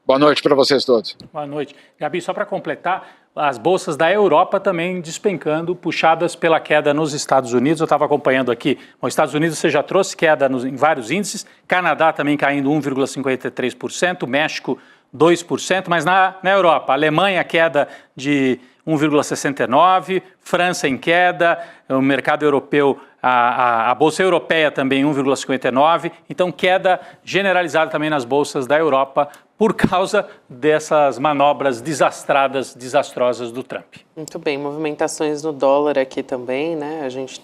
Boa noite para vocês todos. Boa noite. Gabi, só para completar, as bolsas da Europa também despencando, puxadas pela queda nos Estados Unidos. Eu estava acompanhando aqui. Os Estados Unidos você já trouxe queda em vários índices. Canadá também caindo 1,53%, México 2%, mas na Europa, Alemanha queda de 1,69%, França em queda, o mercado europeu, a Bolsa Europeia também 1,59%, então queda generalizada também nas bolsas da Europa por causa dessas manobras desastrosas do Trump. Muito bem, movimentações no dólar aqui também, né? A gente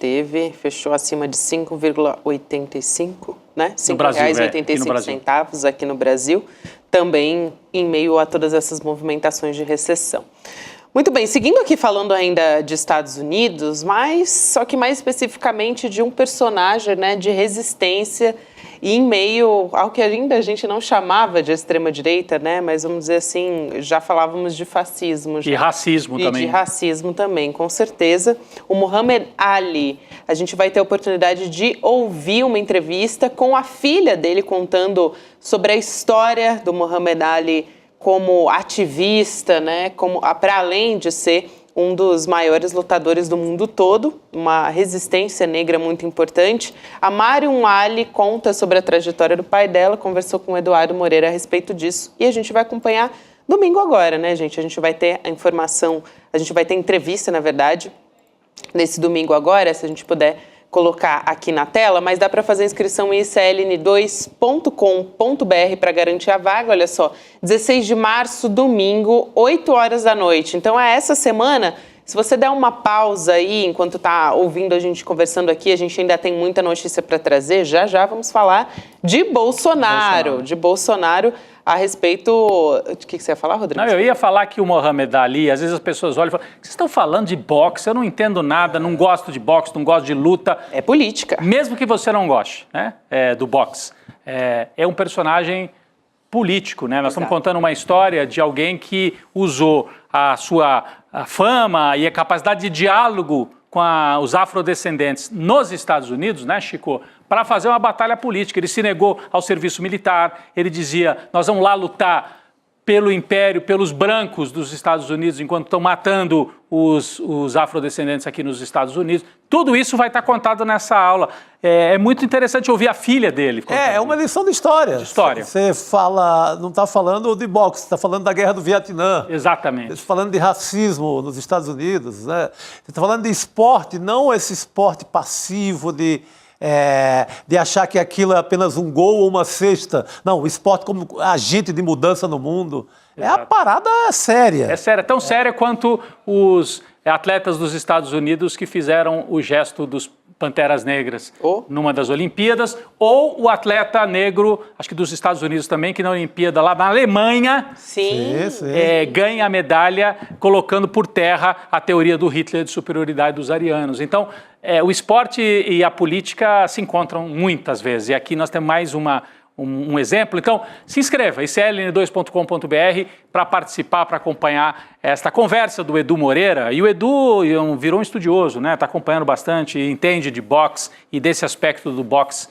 fechou acima de 5,85, né? R$ 5,85 aqui no Brasil, também em meio a todas essas movimentações de recessão. Muito bem, seguindo aqui falando ainda de Estados Unidos, só que mais especificamente de um personagem, né, de resistência e em meio ao que ainda a gente não chamava de extrema-direita, né, mas vamos dizer assim, já falávamos de fascismo. E racismo também. E de racismo também, com certeza. O Muhammad Ali, a gente vai ter a oportunidade de ouvir uma entrevista com a filha dele contando sobre a história do Muhammad Ali como ativista, né, para além de ser um dos maiores lutadores do mundo todo, uma resistência negra muito importante. A Mariam Ali conta sobre a trajetória do pai dela, conversou com o Eduardo Moreira a respeito disso e a gente vai acompanhar domingo agora, né, gente? A gente vai ter a informação, a gente vai ter entrevista, na verdade, nesse domingo agora, se a gente puder colocar aqui na tela, mas dá para fazer inscrição em icln2.com.br para garantir a vaga. Olha só, 16 de março, domingo, 8 horas da noite. Então é essa semana. Se você der uma pausa aí, enquanto está ouvindo a gente conversando aqui, a gente ainda tem muita notícia para trazer. Já vamos falar de Bolsonaro. A respeito... O que você ia falar, Rodrigo? Não, eu ia falar que o Muhammad Ali, às vezes as pessoas olham e falam, vocês estão falando de boxe, eu não entendo nada, não gosto de boxe, não gosto de luta. É política. Mesmo que você não goste, né, do boxe. É um personagem político, né? Nós estamos contando uma história de alguém que usou a sua fama e a capacidade de diálogo com os afrodescendentes nos Estados Unidos, né, Chico, para fazer uma batalha política. Ele se negou ao serviço militar, ele dizia, nós vamos lá lutar pelo império, pelos brancos dos Estados Unidos, enquanto estão matando os afrodescendentes aqui nos Estados Unidos. Tudo isso vai estar contado nessa aula. É muito interessante ouvir a filha dele. É uma lição de história. Você fala, não está falando de boxe, está falando da Guerra do Vietnã. Exatamente. Você está falando de racismo nos Estados Unidos, né? Você está falando de esporte, não esse esporte passivo de achar que aquilo é apenas um gol ou uma cesta. Não, o esporte como agente de mudança no mundo. Exato. A parada séria. É séria, tão séria quanto os atletas dos Estados Unidos que fizeram o gesto dos Panteras Negras numa das Olimpíadas, ou o atleta negro, acho que dos Estados Unidos também, que na Olimpíada lá na Alemanha ganha a medalha colocando por terra a teoria do Hitler de superioridade dos arianos. Então, o esporte e a política se encontram muitas vezes, e aqui nós temos mais uma um exemplo. Então, se inscreva, icln2.com.br, para participar, para acompanhar esta conversa do Edu Moreira. E o Edu virou um estudioso, né? Está acompanhando bastante, entende de boxe e desse aspecto do boxe,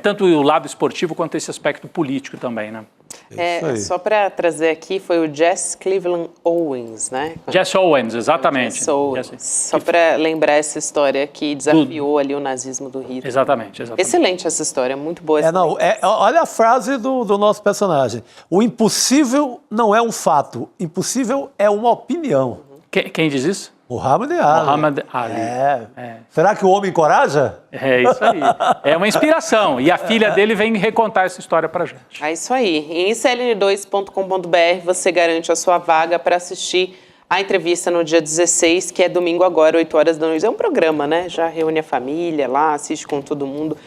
tanto o lado esportivo quanto esse aspecto político também, né? Só para trazer aqui, foi o Jesse Cleveland Owens, né? Jesse Owens, exatamente. Jesse Owens. Só para lembrar essa história que desafiou ali o nazismo do Hitler. Exatamente. Excelente essa história, muito boa. Olha a frase do nosso personagem. O impossível não é um fato, impossível é uma opinião. Quem diz isso? Muhammad Ali. Muhammad Ali. Será que o homem encoraja? É isso aí. É uma inspiração. E a filha dele vem recontar essa história pra gente. É isso aí. Em icln2.com.br você garante a sua vaga para assistir a entrevista no dia 16, que é domingo agora, 8 horas da noite. É um programa, né? Já reúne a família lá, assiste com todo mundo.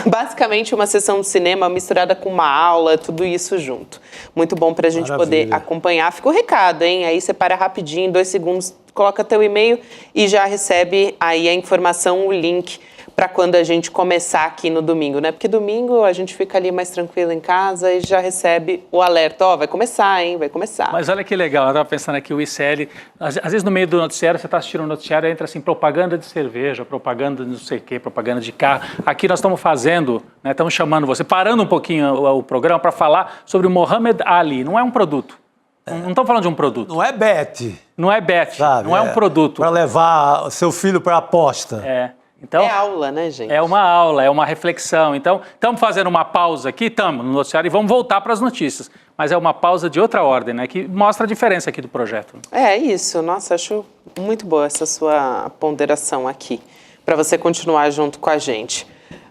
Basicamente uma sessão de cinema misturada com uma aula, tudo isso junto. Muito bom pra gente poder acompanhar. Fica o recado, hein? Aí você para rapidinho, 2 segundos, coloca teu e-mail e já recebe aí a informação, o link para quando a gente começar aqui no domingo, né? Porque domingo a gente fica ali mais tranquilo em casa e já recebe o alerta. Vai começar, hein? Vai começar. Mas olha que legal, eu estava pensando aqui, o ICL, às vezes no meio do noticiário, você está assistindo um noticiário e entra assim, propaganda de cerveja, propaganda de não sei o quê, propaganda de carro. Aqui nós estamos fazendo, né, estamos chamando você, parando um pouquinho o programa para falar sobre o Muhammad Ali. Não é um produto. Não estamos falando de um produto. Não é bet. Não é bet, não é um produto. Para levar seu filho para a aposta. Então, é aula, né, gente? É uma aula, é uma reflexão. Então, estamos fazendo uma pausa aqui, estamos no noticiário, e vamos voltar para as notícias. Mas é uma pausa de outra ordem, né? Que mostra a diferença aqui do projeto. É isso. Nossa, acho muito boa essa sua ponderação aqui, para você continuar junto com a gente.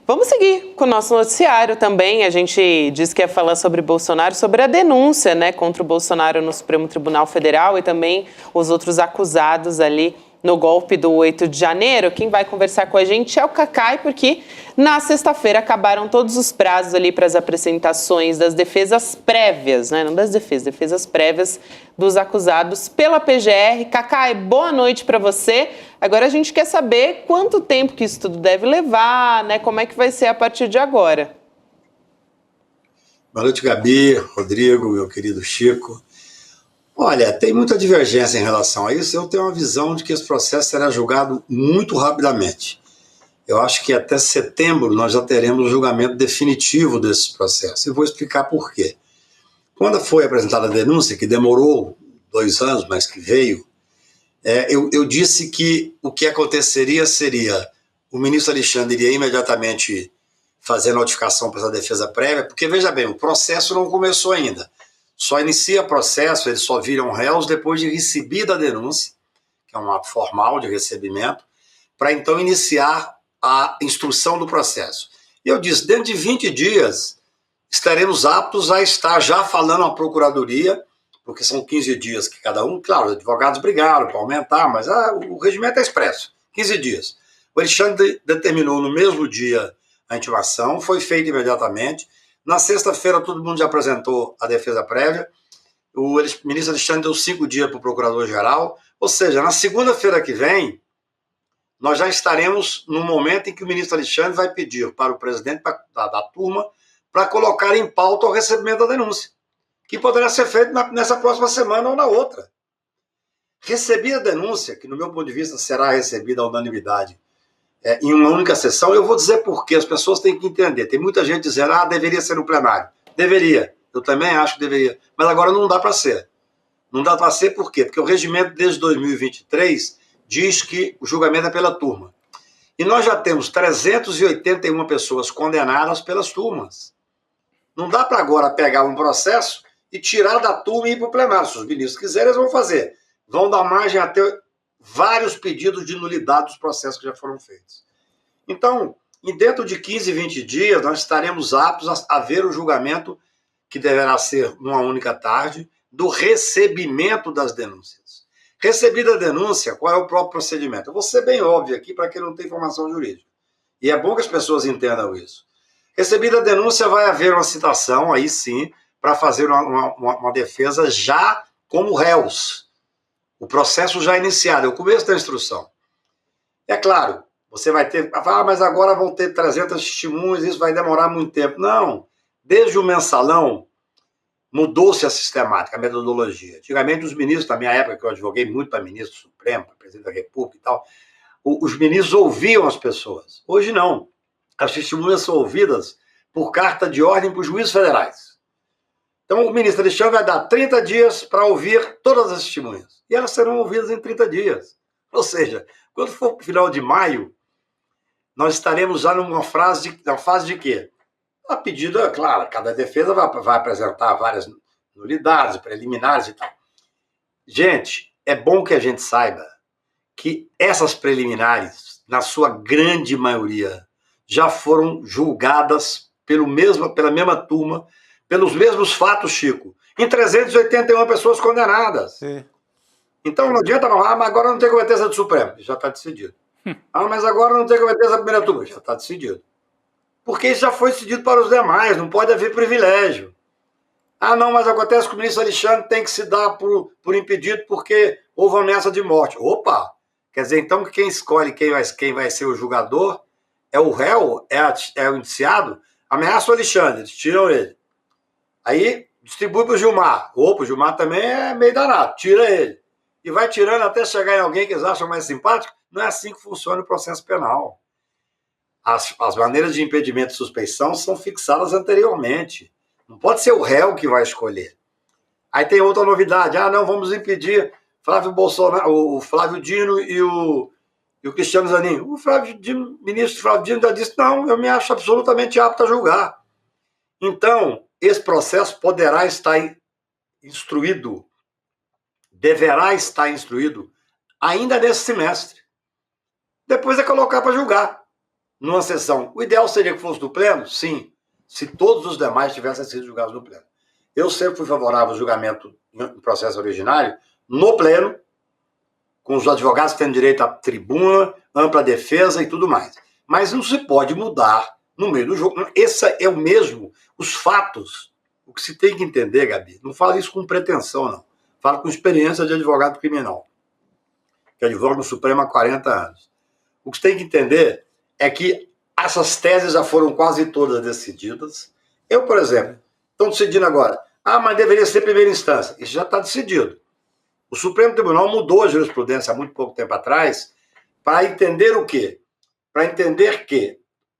Vamos seguir com o nosso noticiário também. A gente disse que ia falar sobre Bolsonaro, sobre a denúncia, né, contra o Bolsonaro no Supremo Tribunal Federal e também os outros acusados ali no golpe do 8 de janeiro. Quem vai conversar com a gente é o Cacai, porque na sexta-feira acabaram todos os prazos ali para as apresentações das defesas prévias, né? Não das defesas prévias dos acusados pela PGR. Cacai, boa noite para você. Agora a gente quer saber quanto tempo que isso tudo deve levar, né? Como é que vai ser a partir de agora? Boa noite, Gabi, Rodrigo, meu querido Chico. Olha, tem muita divergência em relação a isso. Eu tenho uma visão de que esse processo será julgado muito rapidamente. Eu acho que até setembro nós já teremos o julgamento definitivo desse processo. E vou explicar por quê. Quando foi apresentada a denúncia, que demorou 2 anos, mas que veio, eu disse que o que aconteceria seria o ministro Alexandre iria imediatamente fazer notificação para essa defesa prévia, porque, veja bem, o processo não começou ainda. Só inicia processo, eles só viram réus depois de recebida a denúncia, que é um ato formal de recebimento, para então iniciar a instrução do processo. E eu disse, dentro de 20 dias, estaremos aptos a estar já falando à Procuradoria, porque são 15 dias que cada um, claro, os advogados brigaram para aumentar, mas o regimento é expresso, 15 dias. O Alexandre determinou no mesmo dia a intimação, foi feita imediatamente. Na sexta-feira, todo mundo já apresentou a defesa prévia. O ministro Alexandre deu 5 dias para o procurador-geral. Ou seja, na segunda-feira que vem, nós já estaremos no momento em que o ministro Alexandre vai pedir para o presidente da turma para colocar em pauta o recebimento da denúncia, que poderá ser feito nessa próxima semana ou na outra. Recebi a denúncia, que no meu ponto de vista será recebida à unanimidade, em uma única sessão. Eu vou dizer por quê, as pessoas têm que entender. Tem muita gente dizendo, deveria ser no plenário. Deveria, eu também acho que deveria, mas agora não dá para ser. Não dá para ser por quê? Porque o regimento desde 2023 diz que o julgamento é pela turma. E nós já temos 381 pessoas condenadas pelas turmas. Não dá para agora pegar um processo e tirar da turma e ir para o plenário. Se os ministros quiserem, eles vão fazer. Vão dar margem a ter vários pedidos de nulidade dos processos que já foram feitos. Então, dentro de 15, 20 dias, nós estaremos aptos a ver o julgamento, que deverá ser numa única tarde, do recebimento das denúncias. Recebida a denúncia, qual é o próprio procedimento? Eu vou ser bem óbvio aqui para quem não tem formação jurídica. E é bom que as pessoas entendam isso. Recebida a denúncia, vai haver uma citação, aí sim, para fazer uma defesa já como réus. O processo já iniciado, é o começo da instrução. É claro, você vai ter... mas agora vão ter 300 testemunhas, isso vai demorar muito tempo. Não, Desde o mensalão, mudou-se a sistemática, a metodologia. Antigamente, os ministros, na minha época, que eu advoguei muito para ministro Supremo, para presidente da República e tal, os ministros ouviam as pessoas. Hoje não. As testemunhas são ouvidas por carta de ordem para os juízes federais. Então, o ministro Alexandre vai dar 30 dias para ouvir todas as testemunhas. E elas serão ouvidas em 30 dias. Ou seja, quando for para o final de maio, nós estaremos já na fase de quê? A pedido, é claro, cada defesa vai apresentar várias nulidades, preliminares e tal. Gente, é bom que a gente saiba que essas preliminares, na sua grande maioria, já foram julgadas pela mesma turma, pelos mesmos fatos, Chico, em 381 pessoas condenadas. Sim. Então não adianta falar, mas agora não tem competência do Supremo, já está decidido. Mas agora não tem competência da primeira turma, já está decidido. Porque isso já foi decidido para os demais, não pode haver privilégio. Não, mas acontece que o ministro Alexandre tem que se dar por impedido porque houve ameaça de morte. Opa! Quer dizer, então, que quem escolhe quem vai ser o julgador é o réu, é o indiciado, ameaça o Alexandre, eles tiram ele. Aí distribui para o Gilmar. Opa, o Gilmar também é meio danado, tira ele. E vai tirando até chegar em alguém que eles acham mais simpático. Não é assim que funciona o processo penal. As maneiras de impedimento e suspeição são fixadas anteriormente. Não pode ser o réu que vai escolher. Aí tem outra novidade. Não, vamos impedir Flávio Bolsonaro, o Flávio Dino e o Cristiano Zanin. O ministro Flávio Dino já disse, não, eu me acho absolutamente apto a julgar. Então, esse processo poderá estar instruído, deverá estar instruído ainda nesse semestre. Depois é colocar para julgar numa sessão. O ideal seria que fosse do pleno? Sim, se todos os demais tivessem sido julgados no pleno. Eu sempre fui favorável ao julgamento em processo originário no pleno, com os advogados tendo direito à tribuna, ampla defesa e tudo mais. Mas não se pode mudar no meio do jogo. Esse é o mesmo. Os fatos, o que se tem que entender, Gabi, não falo isso com pretensão, não. Falo com experiência de advogado criminal, que advoga no Supremo há 40 anos. O que se tem que entender é que essas teses já foram quase todas decididas. Eu, por exemplo, estão decidindo agora, mas deveria ser primeira instância. Isso já está decidido. O Supremo Tribunal mudou a jurisprudência há muito pouco tempo atrás para entender o quê? Para entender que,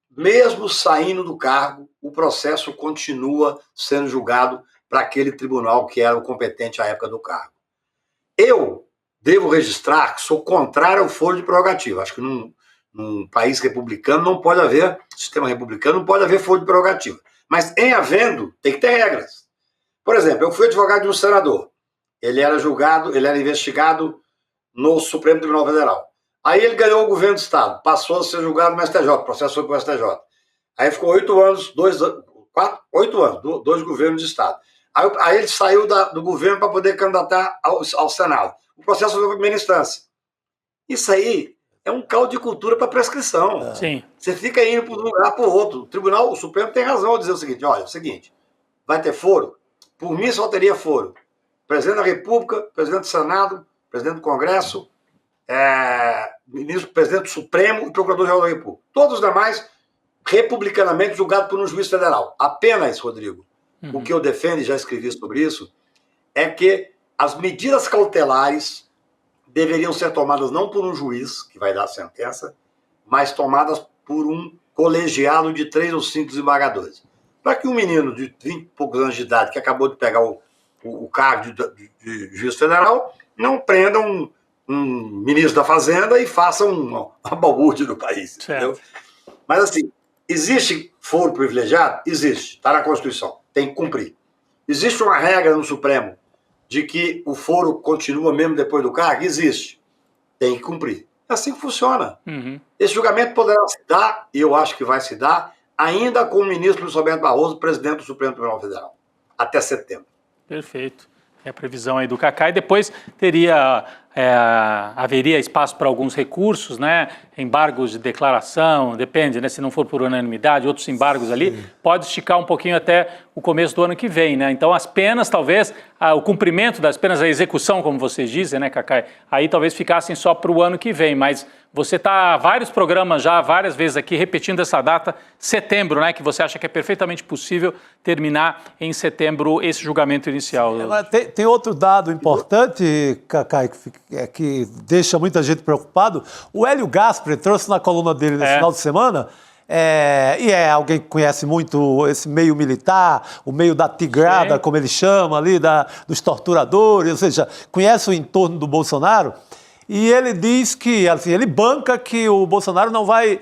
mesmo saindo do cargo, o processo continua sendo julgado para aquele tribunal que era o competente à época do cargo. Eu devo registrar que sou contrário ao foro de prerrogativa. Acho que num país republicano não pode haver, sistema republicano não pode haver foro de prerrogativa. Mas em havendo, tem que ter regras. Por exemplo, eu fui advogado de um senador. Ele era julgado, ele era investigado no Supremo Tribunal Federal. Aí ele ganhou o governo do Estado, passou a ser julgado no STJ, o processo foi para o STJ. Aí ficou 8 anos, 8 anos, dois governos de Estado. Aí ele saiu do governo para poder candidatar ao Senado. O processo foi para a primeira instância. Isso aí é um caldo de cultura para prescrição. Sim. Você fica indo para um lugar para o outro. O Supremo tem razão ao dizer o seguinte, olha, é o seguinte, vai ter foro? Por mim só teria foro. Presidente da República, presidente do Senado, presidente do Congresso, presidente do Supremo e procurador-geral da República. Todos os demais, republicanamente julgados por um juiz federal. Apenas, Rodrigo, o que eu defendo, e já escrevi sobre isso, é que as medidas cautelares deveriam ser tomadas não por um juiz, que vai dar a sentença, mas tomadas por um colegiado de 3 ou 5 desembargadores. Para que um menino de 20 e poucos anos de idade, que acabou de pegar o cargo de juiz federal, não prenda um ministro da Fazenda e faça uma balbúrdia no país. Entendeu? Mas assim, existe foro privilegiado? Existe, está na Constituição, tem que cumprir. Existe uma regra no Supremo de que o foro continua mesmo depois do cargo? Existe, tem que cumprir. É assim que funciona. Esse julgamento poderá se dar, e eu acho que vai se dar, ainda com o ministro Luiz Roberto Barroso, presidente do Supremo Tribunal Federal, até setembro. Perfeito. É a previsão aí do Cacá. E depois teria haveria espaço para alguns recursos, né? Embargos de declaração, depende, né? Se não for por unanimidade, outros embargos ali, pode esticar um pouquinho até o começo do ano que vem, né? Então as penas, talvez, o cumprimento das penas, a execução, como vocês dizem, né, Cacai, aí talvez ficassem só para o ano que vem, mas você está vários programas já, várias vezes aqui, repetindo essa data, setembro, né? Que você acha que é perfeitamente possível terminar em setembro esse julgamento inicial. Agora, tem outro dado importante, Cacai, que deixa muita gente preocupado. O Hélio Gaspari trouxe na coluna dele nesse final de semana, e é alguém que conhece muito esse meio militar, o meio da tigrada, como ele chama ali, dos torturadores, ou seja, conhece o entorno do Bolsonaro, e ele diz que, assim, ele banca que o Bolsonaro não vai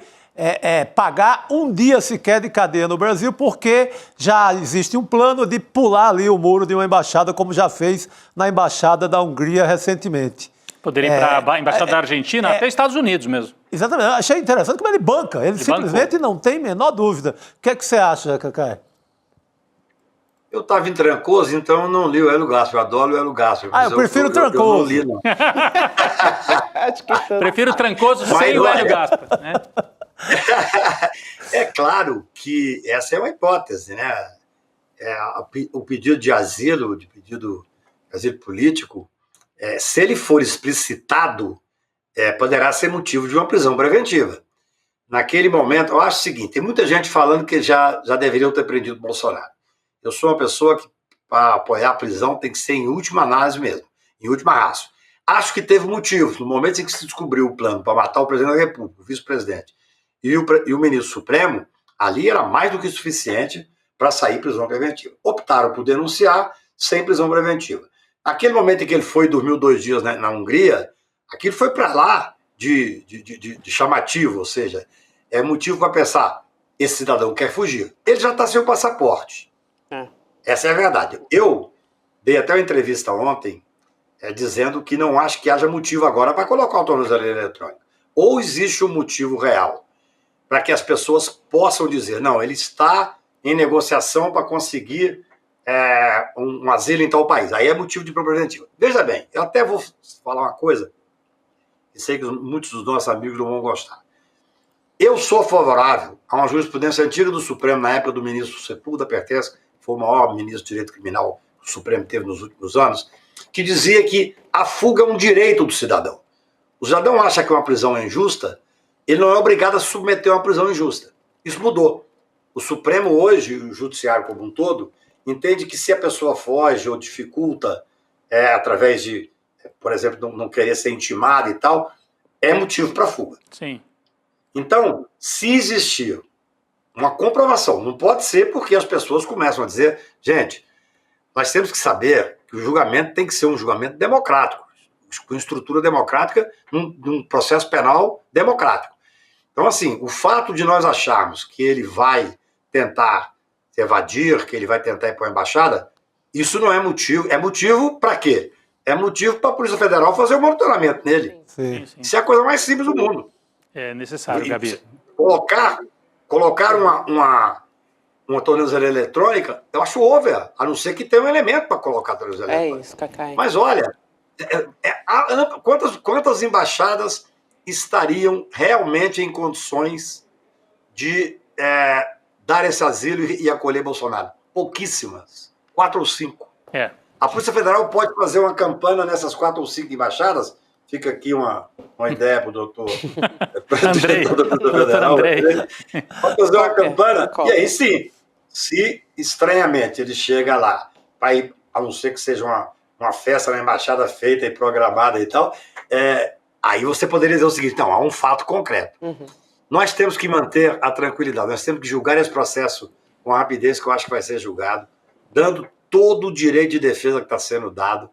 pagar um dia sequer de cadeia no Brasil, porque já existe um plano de pular ali o muro de uma embaixada, como já fez na embaixada da Hungria recentemente. Poderia ir para a embaixada da Argentina, até Estados Unidos mesmo. Exatamente. Achei interessante como ele banca. Ele simplesmente não tem a menor dúvida. O que é que você acha, Cacai? Eu estava em Trancoso, então eu não li o Hélio Gaspari. Eu adoro o Hélio Gaspari. Eu prefiro Trancoso. Eu não li, não. Prefiro Trancoso sem o Hélio Gaspari, né? É claro que essa é uma hipótese, né? O pedido de asilo político, se ele for explicitado, poderá ser motivo de uma prisão preventiva. Naquele momento, eu acho o seguinte, tem muita gente falando que já deveriam ter prendido o Bolsonaro. Eu sou uma pessoa que, para apoiar a prisão, tem que ser em última análise mesmo, em última raça. Acho que teve motivos. No momento em que se descobriu o plano para matar o presidente da República, o vice-presidente, e o ministro Supremo, ali era mais do que suficiente para sair prisão preventiva. Optaram por denunciar sem prisão preventiva. Naquele momento em que ele foi e dormiu 2 dias na Hungria, aquilo foi para lá de chamativo, ou seja, é motivo para pensar, esse cidadão quer fugir. Ele já está sem o passaporte. Essa é a verdade. Eu dei até uma entrevista ontem dizendo que não acho que haja motivo agora para colocar o tornozeleiro eletrônico. Ou existe um motivo real para que as pessoas possam dizer, não, ele está em negociação para conseguir um asilo em tal país. Aí é motivo de prisão preventiva. Veja bem, eu até vou falar uma coisa, e sei que muitos dos nossos amigos não vão gostar. Eu sou favorável a uma jurisprudência antiga do Supremo, na época do ministro Sepúlveda Pertence, que foi o maior ministro de direito criminal que o Supremo teve nos últimos anos, que dizia que a fuga é um direito do cidadão. O cidadão acha que uma prisão é injusta, ele não é obrigado a submeter a uma prisão injusta. Isso mudou. O Supremo hoje, o Judiciário como um todo, entende que se a pessoa foge ou dificulta através de, por exemplo, não querer ser intimada e tal, é motivo para fuga. Sim. Então, se existir uma comprovação, não pode ser porque as pessoas começam a dizer, gente, nós temos que saber que o julgamento tem que ser um julgamento democrático, com estrutura democrática, num processo penal democrático. Então, assim, o fato de nós acharmos que ele vai tentar evadir, que ele vai tentar ir para a embaixada, isso não é motivo. É motivo para quê? É motivo para a Polícia Federal fazer o monitoramento nele. Sim. Isso é a coisa mais simples do mundo. É necessário, Gabi. Colocar uma tornozeleira eletrônica, eu acho over, a não ser que tenha um elemento para colocar a tornozeleira eletrônica. É isso, Cacai. Mas olha, quantas embaixadas estariam realmente em condições de dar esse asilo e acolher Bolsonaro? Pouquíssimas. 4 ou 5. A Polícia Federal pode fazer uma campanha nessas 4 ou 5 embaixadas. Fica aqui uma ideia para o doutor Andrei. Pode fazer uma campanha. E aí sim, se estranhamente ele chega lá, para ir, a não ser que seja uma festa na embaixada feita e programada e tal, aí você poderia dizer o seguinte, não, há um fato concreto. Nós temos que manter a tranquilidade, nós temos que julgar esse processo com a rapidez que eu acho que vai ser julgado, dando todo o direito de defesa que está sendo dado.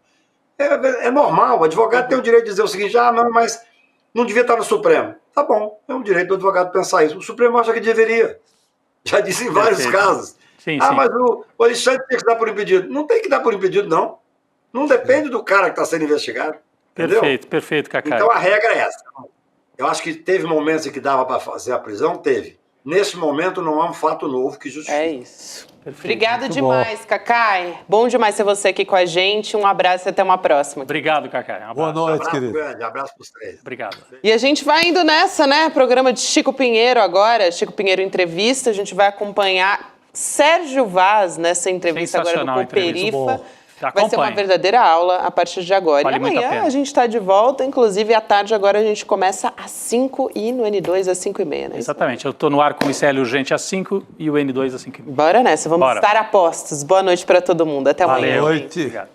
É normal, o advogado tem o direito de dizer o seguinte, não, mas não devia estar no Supremo. Tá bom, é um direito do advogado pensar isso. O Supremo acha que deveria. Já disse em vários casos. Sim. Mas o Alexandre tem que dar por impedido. Não tem que dar por impedido, não. Não depende do cara que está sendo investigado. Perfeito, Cacai. Então a regra é essa. Eu acho que teve momentos em que dava para fazer a prisão, teve. nesse momento não há um fato novo que justifique. É isso. Obrigada demais, Cacai. Bom demais ter você aqui com a gente. Um abraço e até uma próxima. Obrigado, Cacai. Boa noite, querido. Grande, abraço para os três. Obrigado. E a gente vai indo nessa, né? Programa de Chico Pinheiro agora, Chico Pinheiro Entrevista. A gente vai acompanhar Sérgio Vaz nessa entrevista agora do Cooperifa. Vai ser uma verdadeira aula a partir de agora. Vale e amanhã a gente está de volta, inclusive à tarde agora a gente começa às 5 e no N2 às 5h30, né? Exatamente, eu estou no ar com o ICL Urgente às 5 e o N2 às 5h30. Bora nessa, vamos estar a postos. Boa noite para todo mundo, até amanhã. Boa noite. Obrigado.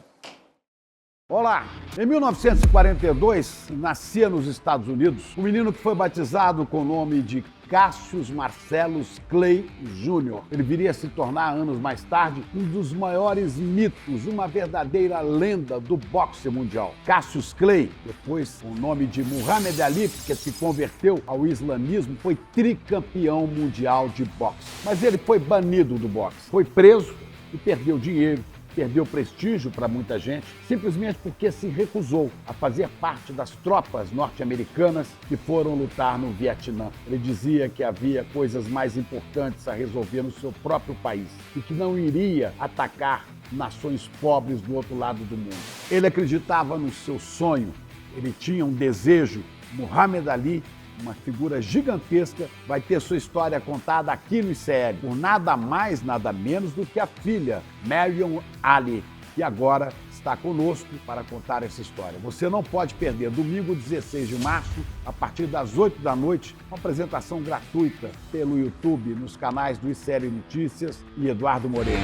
Olá! Em 1942, nascia nos Estados Unidos um menino que foi batizado com o nome de Cassius Marcellus Clay Jr. Ele viria a se tornar, anos mais tarde, um dos maiores mitos, uma verdadeira lenda do boxe mundial. Cassius Clay, depois com o nome de Muhammad Ali, que se converteu ao islamismo, foi tricampeão mundial de boxe. Mas ele foi banido do boxe, foi preso e perdeu dinheiro. Perdeu prestígio para muita gente, simplesmente porque se recusou a fazer parte das tropas norte-americanas que foram lutar no Vietnã. Ele dizia que havia coisas mais importantes a resolver no seu próprio país e que não iria atacar nações pobres do outro lado do mundo. Ele acreditava no seu sonho, ele tinha um desejo. Muhammad Ali, uma figura gigantesca, vai ter sua história contada aqui no ICL, por nada mais, nada menos do que a filha, Marion Ali, que agora está conosco para contar essa história. Você não pode perder, domingo 16 de março, a partir das 8 da noite, uma apresentação gratuita pelo YouTube, nos canais do ICL Notícias e Eduardo Moreira.